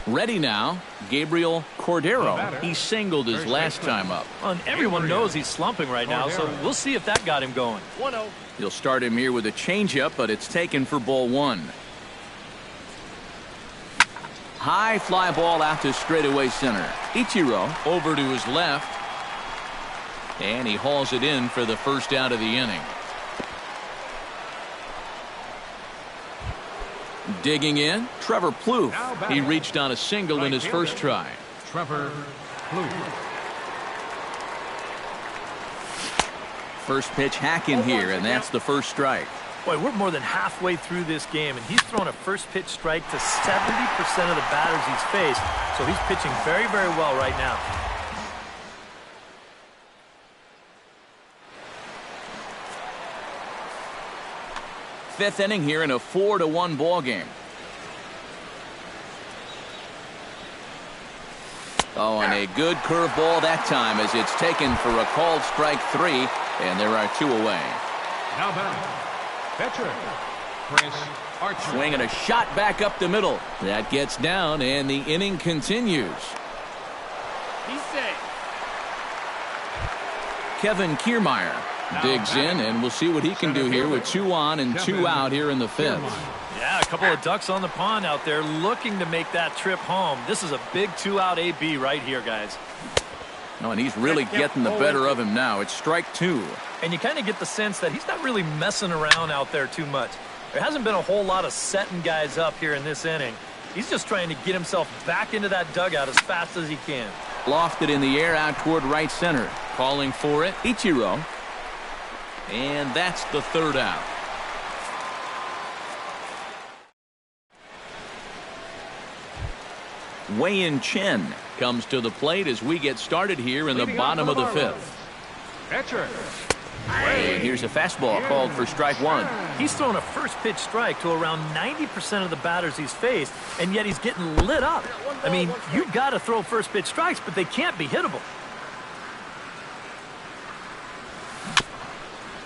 Ready now, Gabriel Cordero. He singled his last time up. Well, and everyone knows he's slumping right now, so we'll see if that got him going. 1-0. He'll start him here with a changeup, but it's taken for ball one. High fly ball out to straightaway center. Ichiro over to his left. And he hauls it in for the first out of the inning. Digging in, Trevor Plouffe. He reached on a single in his first try. Trevor Plouffe. First pitch hack in here, and that's the first strike. Boy, we're more than halfway through this game, and he's thrown a first pitch strike to 70% of the batters he's faced. So he's pitching very, very well right now. Fifth inning here in a 4-1 ball game. Oh, and a good curveball that time as it's taken for a called strike three, and there are two away. Now back, pitcher, Chris Archer. Swinging a shot back up the middle. That gets down, and the inning continues. He's safe. Kevin Kiermaier digs in, and we'll see what he can do here with 2 on and 2 out here in the fifth. Yeah, a couple of ducks on the pond out there looking to make that trip home. This is a big 2-out AB right here, guys. No, and he's really getting the better of him now. It's strike two. And you kind of get the sense that he's not really messing around out there too much. There hasn't been a whole lot of setting guys up here in this inning. He's just trying to get himself back into that dugout as fast as he can. Lofted in the air out toward right center. Calling for it, Ichiro. And that's the third out. Wei-Yin Chen comes to the plate as we get started here in the bottom of the fifth. Pitcher. And here's a fastball called for strike one. He's thrown a first pitch strike to around 90% of the batters he's faced, and yet he's getting lit up. I mean, you've got to throw first pitch strikes, but they can't be hittable.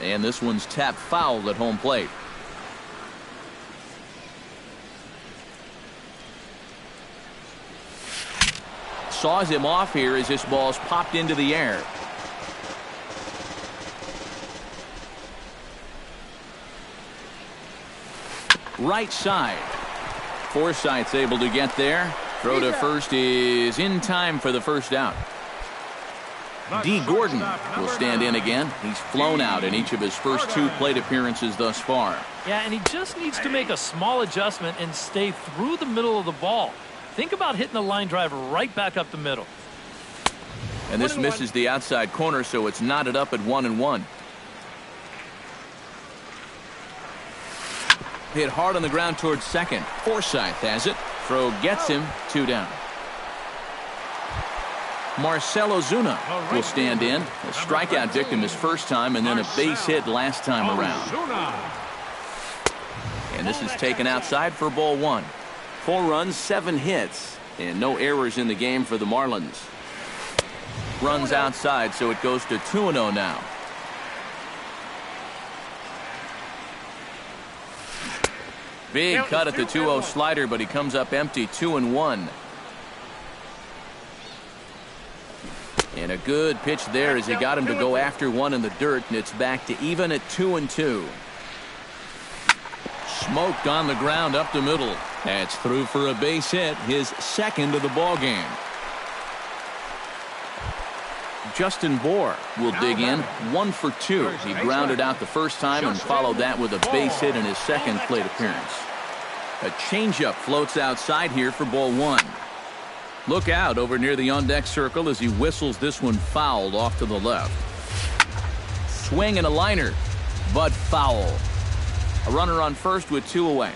And this one's tapped foul at home plate. Saws him off here as this ball's popped into the air. Right side. Forsythe's able to get there. Throw to first is in time for the first out. D. Gordon will stand in again. He's flown out in each of his first 2 plate appearances thus far. Yeah, and he just needs to make a small adjustment and stay through the middle of the ball. Think about hitting the line drive right back up the middle. And this misses the outside corner, so it's knotted up at 1-1. Hit hard on the ground towards second. Forsythe has it. Throw gets him. 2 down. Marcell Ozuna will stand in. A strikeout victim his first time, and then a base hit last time around. And this is taken outside for ball 1. 4 runs, 7 hits, and no errors in the game for the Marlins. Runs outside, so it goes to 2-0 now. Big cut at the 2-0 slider, but he comes up empty. 2-1. And a good pitch there as he got him to go after one in the dirt, and it's back to even at 2-2. Smoked on the ground up the middle. That's through for a base hit, his second of the ball game. Justin Bour will dig in. 1 for 2. He grounded out the first time and followed that with a base hit in his second plate appearance. A changeup floats outside here for ball 1. Look out over near the on-deck circle as he whistles this one fouled off to the left. Swing and a liner, but foul. A runner on first with 2 away.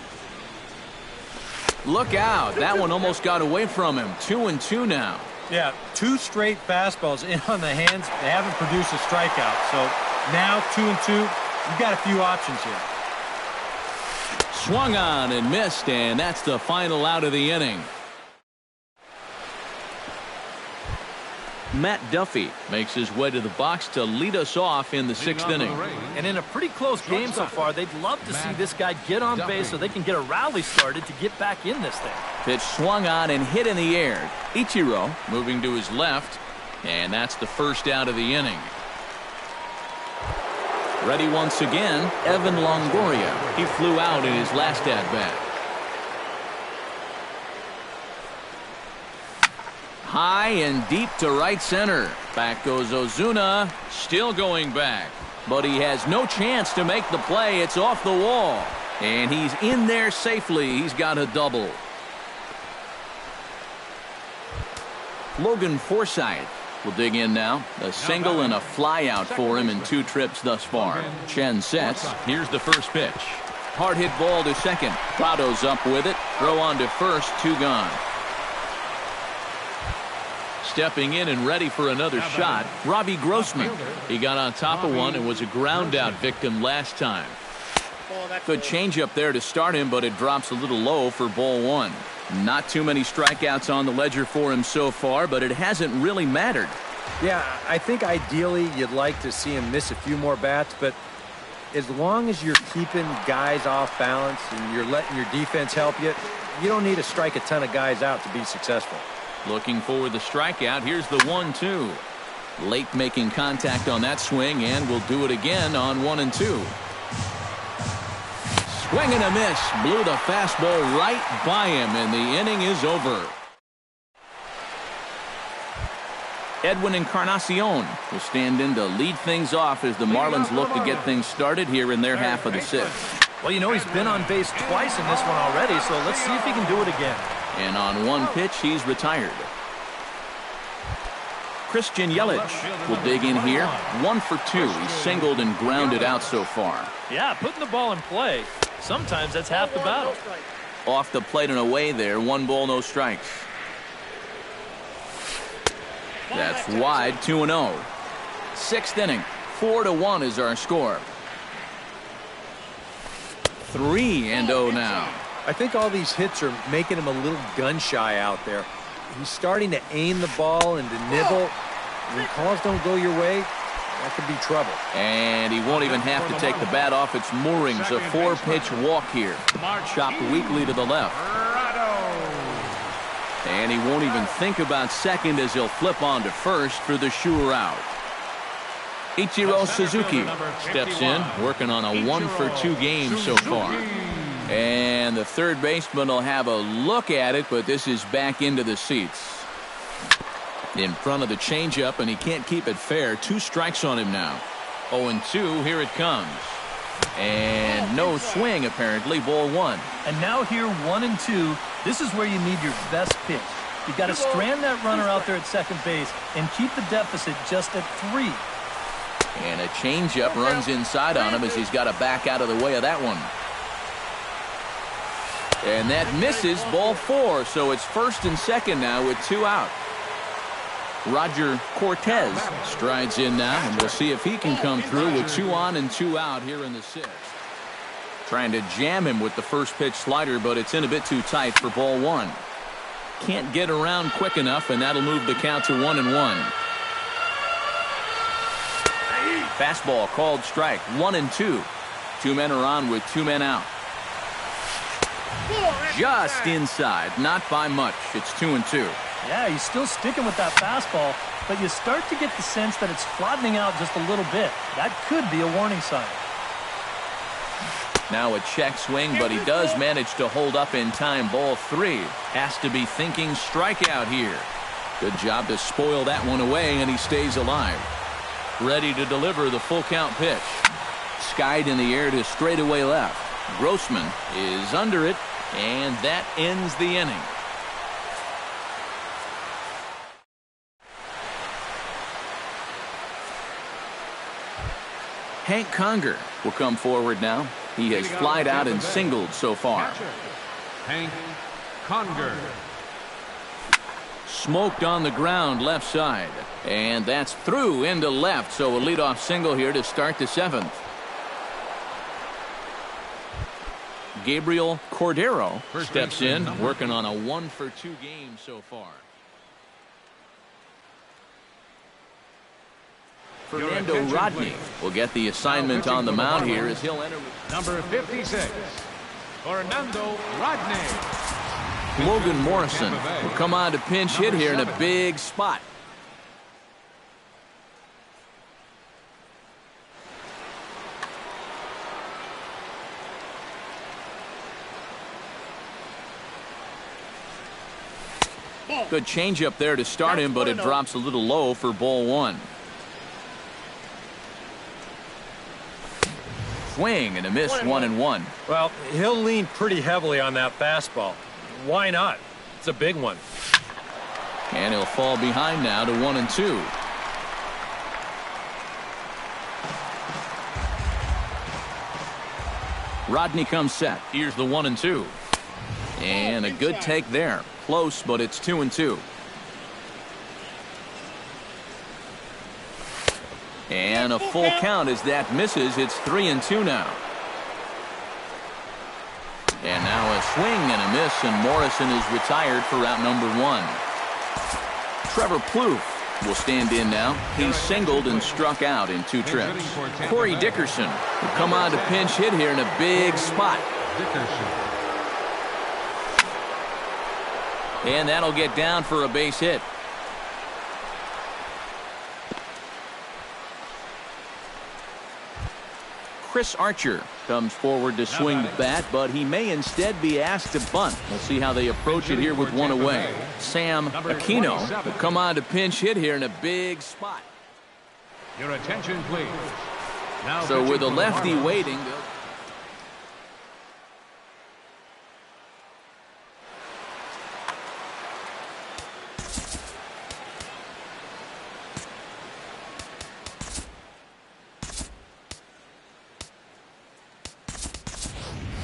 Look out. That one almost got away from him. 2-2 now. Yeah, 2 straight fastballs in on the hands. They haven't produced a strikeout. So now 2-2, you've got a few options here. Swung on and missed, and that's the final out of the inning. Matt Duffy makes his way to the box to lead us off in the 6th inning. And in a pretty close game so far, they'd love to see this guy get on base so they can get a rally started to get back in this thing. Pitch swung on and hit in the air. Ichiro moving to his left, and that's the first out of the inning. Ready once again, Evan Longoria. He flew out in his last at-bat. High and deep to right center. Back goes Ozuna, still going back. But he has no chance to make the play. It's off the wall. And he's in there safely. He's got a double. Logan Forsythe will dig in now. A single and a fly out for him in 2 trips thus far. Chen sets. Here's the first pitch. Hard hit ball to second. Prado's up with it. Throw on to first. 2 gone. Stepping in and ready for another shot, Robbie Grossman. He got on top of one and was a ground out victim last time. Good changeup there to start him, but it drops a little low for ball 1. Not too many strikeouts on the ledger for him so far, but it hasn't really mattered. Yeah, I think ideally you'd like to see him miss a few more bats, but as long as you're keeping guys off balance and you're letting your defense help you, you don't need to strike a ton of guys out to be successful. Looking for the strikeout. Here's the 1-2. Late making contact on that swing, and will do it again on 1-2. Swing and a miss. Blew the fastball right by him, and the inning is over. Edwin Encarnacion will stand in to lead things off as the Marlins look to get things started here in their half of the 6th. Well, you know, he's been on base twice in this one already, so let's see if he can do it again. And on 1 pitch, he's retired. Christian Yelich will dig in here. 1 for 2. He's singled and grounded out so far. Yeah, putting the ball in play. Sometimes that's half the battle. Off the plate and away there. 1 ball, no strikes. That's wide. 2-0. 6th inning. 4-1 is our score. 3-0 now. I think all these hits are making him a little gun-shy out there. He's starting to aim the ball and to nibble. When calls don't go your way, that could be trouble. And he won't even have to take the bat off its moorings. A 4-pitch walk here. Chopped weakly to the left. And he won't even think about second as he'll flip on to first for the sure out. Ichiro Suzuki steps in, working on a 1 for 2 game so far. And the third baseman will have a look at it, but this is back into the seats. In front of the changeup, and he can't keep it fair. 2 strikes on him now. 0-2, here it comes. And no swing, apparently, ball one. And now here, 1-2. This is where you need your best pitch. You've got to strand that runner out there at second base and keep the deficit just at 3. And a changeup runs inside on him as he's got to back out of the way of that one. And that misses, ball 4, so it's first and second now with 2 out. Roger Cortez strides in now, and we'll see if he can come through with 2 on and 2 out here in the 6th. Trying to jam him with the first pitch slider, but it's in a bit too tight for ball 1. Can't get around quick enough, and that'll move the count to 1-1. Fastball called strike, 1-2. 2 men are on with 2 men out. Just inside, not by much. It's 2-2. Yeah, he's still sticking with that fastball, but you start to get the sense that it's flattening out just a little bit. That could be a warning sign. Now a check swing, but he does manage to hold up in time. Ball 3. Has to be thinking strikeout here. Good job to spoil that one away, and he stays alive. Ready to deliver the full count pitch. Skied in the air to straightaway left. Grossman is under it, and that ends the inning. Hank Conger will come forward now. He has flied out and singled so far. Hank Conger. Smoked on the ground left side. And that's through into left, so a leadoff single here to start the 7th. Gabriel Cordero steps in, working on a 1-for-2 game so far. Fernando Rodney will get the assignment on the mound here as he'll enter. Number 56, Fernando Rodney. Logan Morrison will come on to pinch hit here in a big spot. Good changeup there to start him, but it drops a little low for ball 1. Swing and a miss, 1-1. Well, he'll lean pretty heavily on that fastball. Why not? It's a big one. And he'll fall behind now to 1-2. Rodney comes set. Here's the 1-2. And a good take there. Close, but it's 2-2. And a full count as that misses. It's 3-2 now. And now a swing and a miss, and Morrison is retired for out number 1. Trevor Plouffe will stand in now. He's singled and struck out in 2 trips. Corey Dickerson will come on to pinch hit here in a big spot. And that'll get down for a base hit. Chris Archer comes forward to swing the bat, but he may instead be asked to bunt. We'll see how they approach it here with 1 away. Sam Aquino will come on to pinch hit here in a big spot. Your attention, please. Now so with a lefty waiting.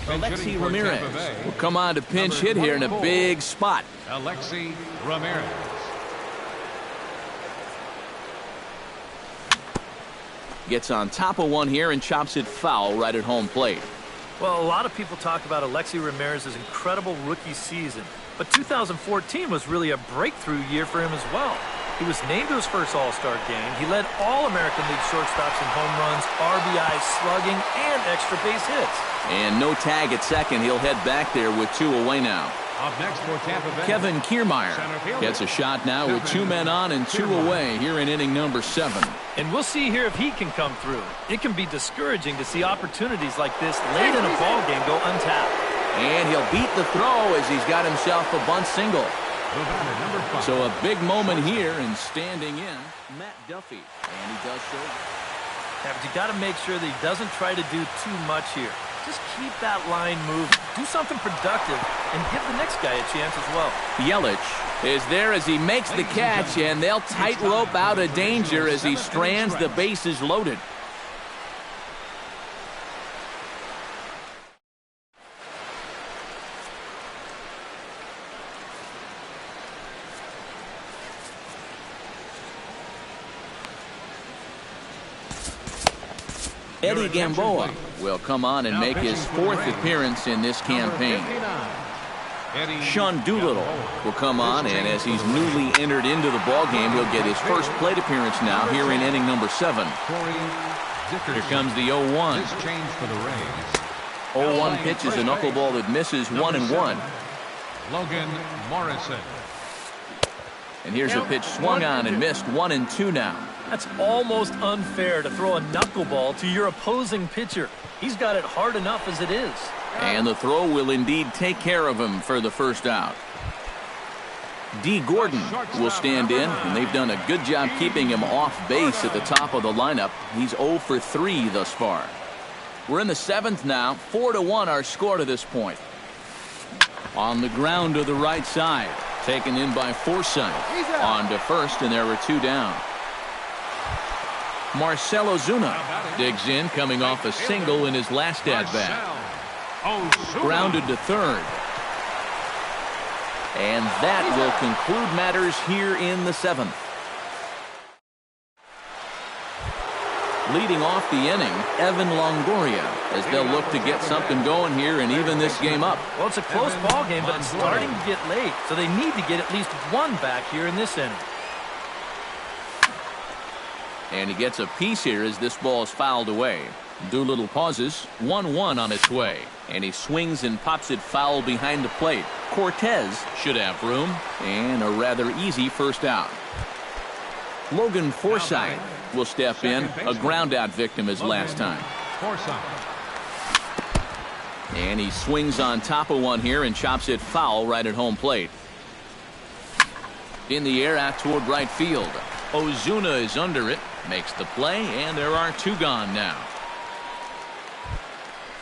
Alexi Ramirez will come on to pinch hit here in a big spot. Alexi Ramirez. Gets on top of one here and chops it foul right at home plate. Well, a lot of people talk about Alexi Ramirez's incredible rookie season, but 2014 was really a breakthrough year for him as well. He was named to his first All-Star game. He led all American League shortstops in home runs, RBIs, slugging, and extra base hits. And no tag at second. He'll head back there with 2 away now. Up next for Tampa Bay, Kevin Kiermaier gets a shot now with 2 men on and 2 away here in inning number 7. And we'll see here if he can come through. It can be discouraging to see opportunities like this late in a ball game go untapped. And he'll beat the throw as he's got himself a bunt single. So a big moment here, and standing in, Matt Duffy. And he does so. Yeah, but you got to make sure that he doesn't try to do too much here. just keep that line moving. Do something productive and give the next guy a chance as well. Yelich is there as he makes the catch, and they'll tightrope out of danger as he strands the bases loaded. Eddie Gamboa will come on and make his fourth appearance in this campaign. Sean Doolittle will come on, and as he's newly entered into the ballgame, he'll get his first plate appearance now here in inning number 7. Here comes the 0-1. 0-1 pitch is a knuckleball that misses 1-1. Logan Morrison. And here's a pitch swung on and missed 1-2 now. That's almost unfair to throw a knuckleball to your opposing pitcher. He's got it hard enough as it is. And the throw will indeed take care of him for the first out. D. Gordon will stand in, and they've done a good job keeping him off base at the top of the lineup. He's 0 for 3 thus far. We're in the 7th now. 4-1 our score to this point. On the ground to the right side. Taken in by Forsythe. On to first, and there were 2 down. Marcell Ozuna digs in, coming off a single in his last at-bat. Grounded to third. And that will conclude matters here in the 7th. Leading off the inning, Evan Longoria, as they'll look to get something going here and even this game up. Well, it's a close ball game, but it's starting to get late, so they need to get at least one back here in this inning. And he gets a piece here as this ball is fouled away. Doolittle pauses, 1-1 on its way. And he swings and pops it foul behind the plate. Cortez should have room, and a rather easy first out. Logan Forsythe will step in, a ground-out victim as last time. And he swings on top of one here and chops it foul right at home plate. In the air out toward right field. Ozuna is under it, makes the play, and there are 2 gone now.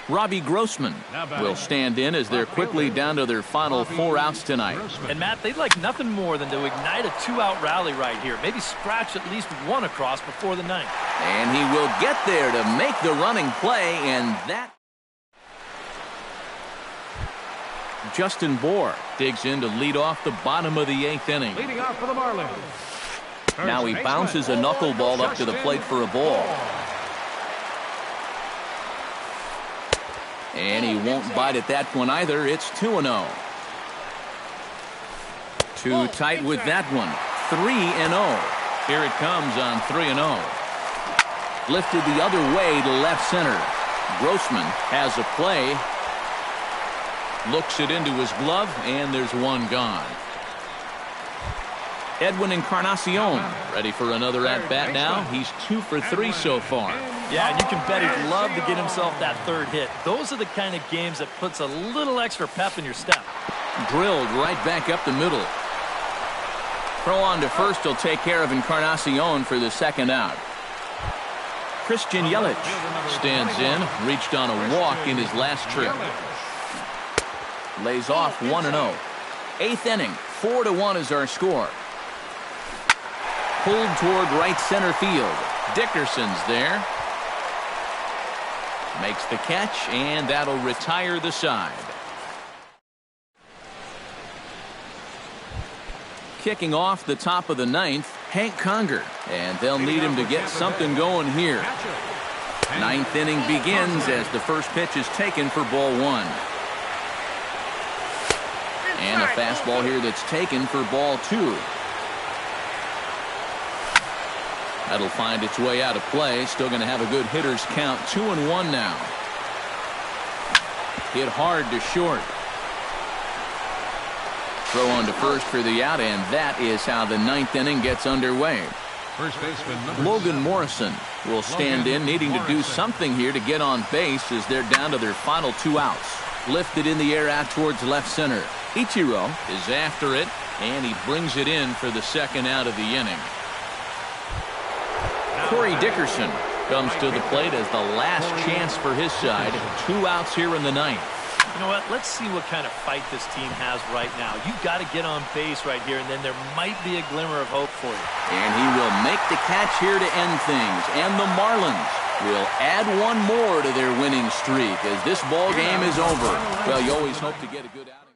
Robbie Grossman will stand in as they're quickly down to their final 4 outs tonight. And Matt, they'd like nothing more than to ignite a 2-out rally right here. Maybe scratch at least 1 across before the 9th. And he will get there to make the running play, and that... Justin Bour digs in to lead off the bottom of the 8th inning. Leading off for the Marlins. Now he bounces a knuckleball up to the plate for a ball. And he won't bite at that one either. It's 2-0. Too tight with that one. 3-0. Here it comes on 3-0. Lifted the other way to left center. Grossman has a play. Looks it into his glove, and there's 1 gone. Edwin Encarnacion ready for another at-bat now. He's 2 for 3 so far. Yeah, and you can bet he'd love to get himself that 3rd hit. Those are the kind of games that puts a little extra pep in your step. Drilled right back up the middle. Throw on to first will take care of Encarnacion for the 2nd out. Christian Yelich stands in, reached on a walk in his last trip. Lays off 1-0. 8th inning, 4-1 is our score. Pulled toward right center field. Dickerson's there. Makes the catch, and that'll retire the side. Kicking off the top of the 9th, Hank Conger, and they'll need him to get something going here. 9th inning begins as the first pitch is taken for ball 1. And a fastball here that's taken for ball 2. That'll find its way out of play. Still going to have a good hitter's count. 2-1 now. Hit hard to short. Throw on to first for the out, and that is how the 9th inning gets underway. First baseman Logan Morrison will stand in, needing to do something here to get on base as they're down to their final 2 outs. Lifted in the air out towards left center. Ichiro is after it, and he brings it in for the 2nd out of the inning. Corey Dickerson comes to the plate as the last chance for his side. 2 outs here in the ninth. You know what? Let's see what kind of fight this team has right now. You've got to get on base right here, and then there might be a glimmer of hope for you. And he will make the catch here to end things. And the Marlins will add one more to their winning streak as this ball game is over. Well, you always hope to get a good outing.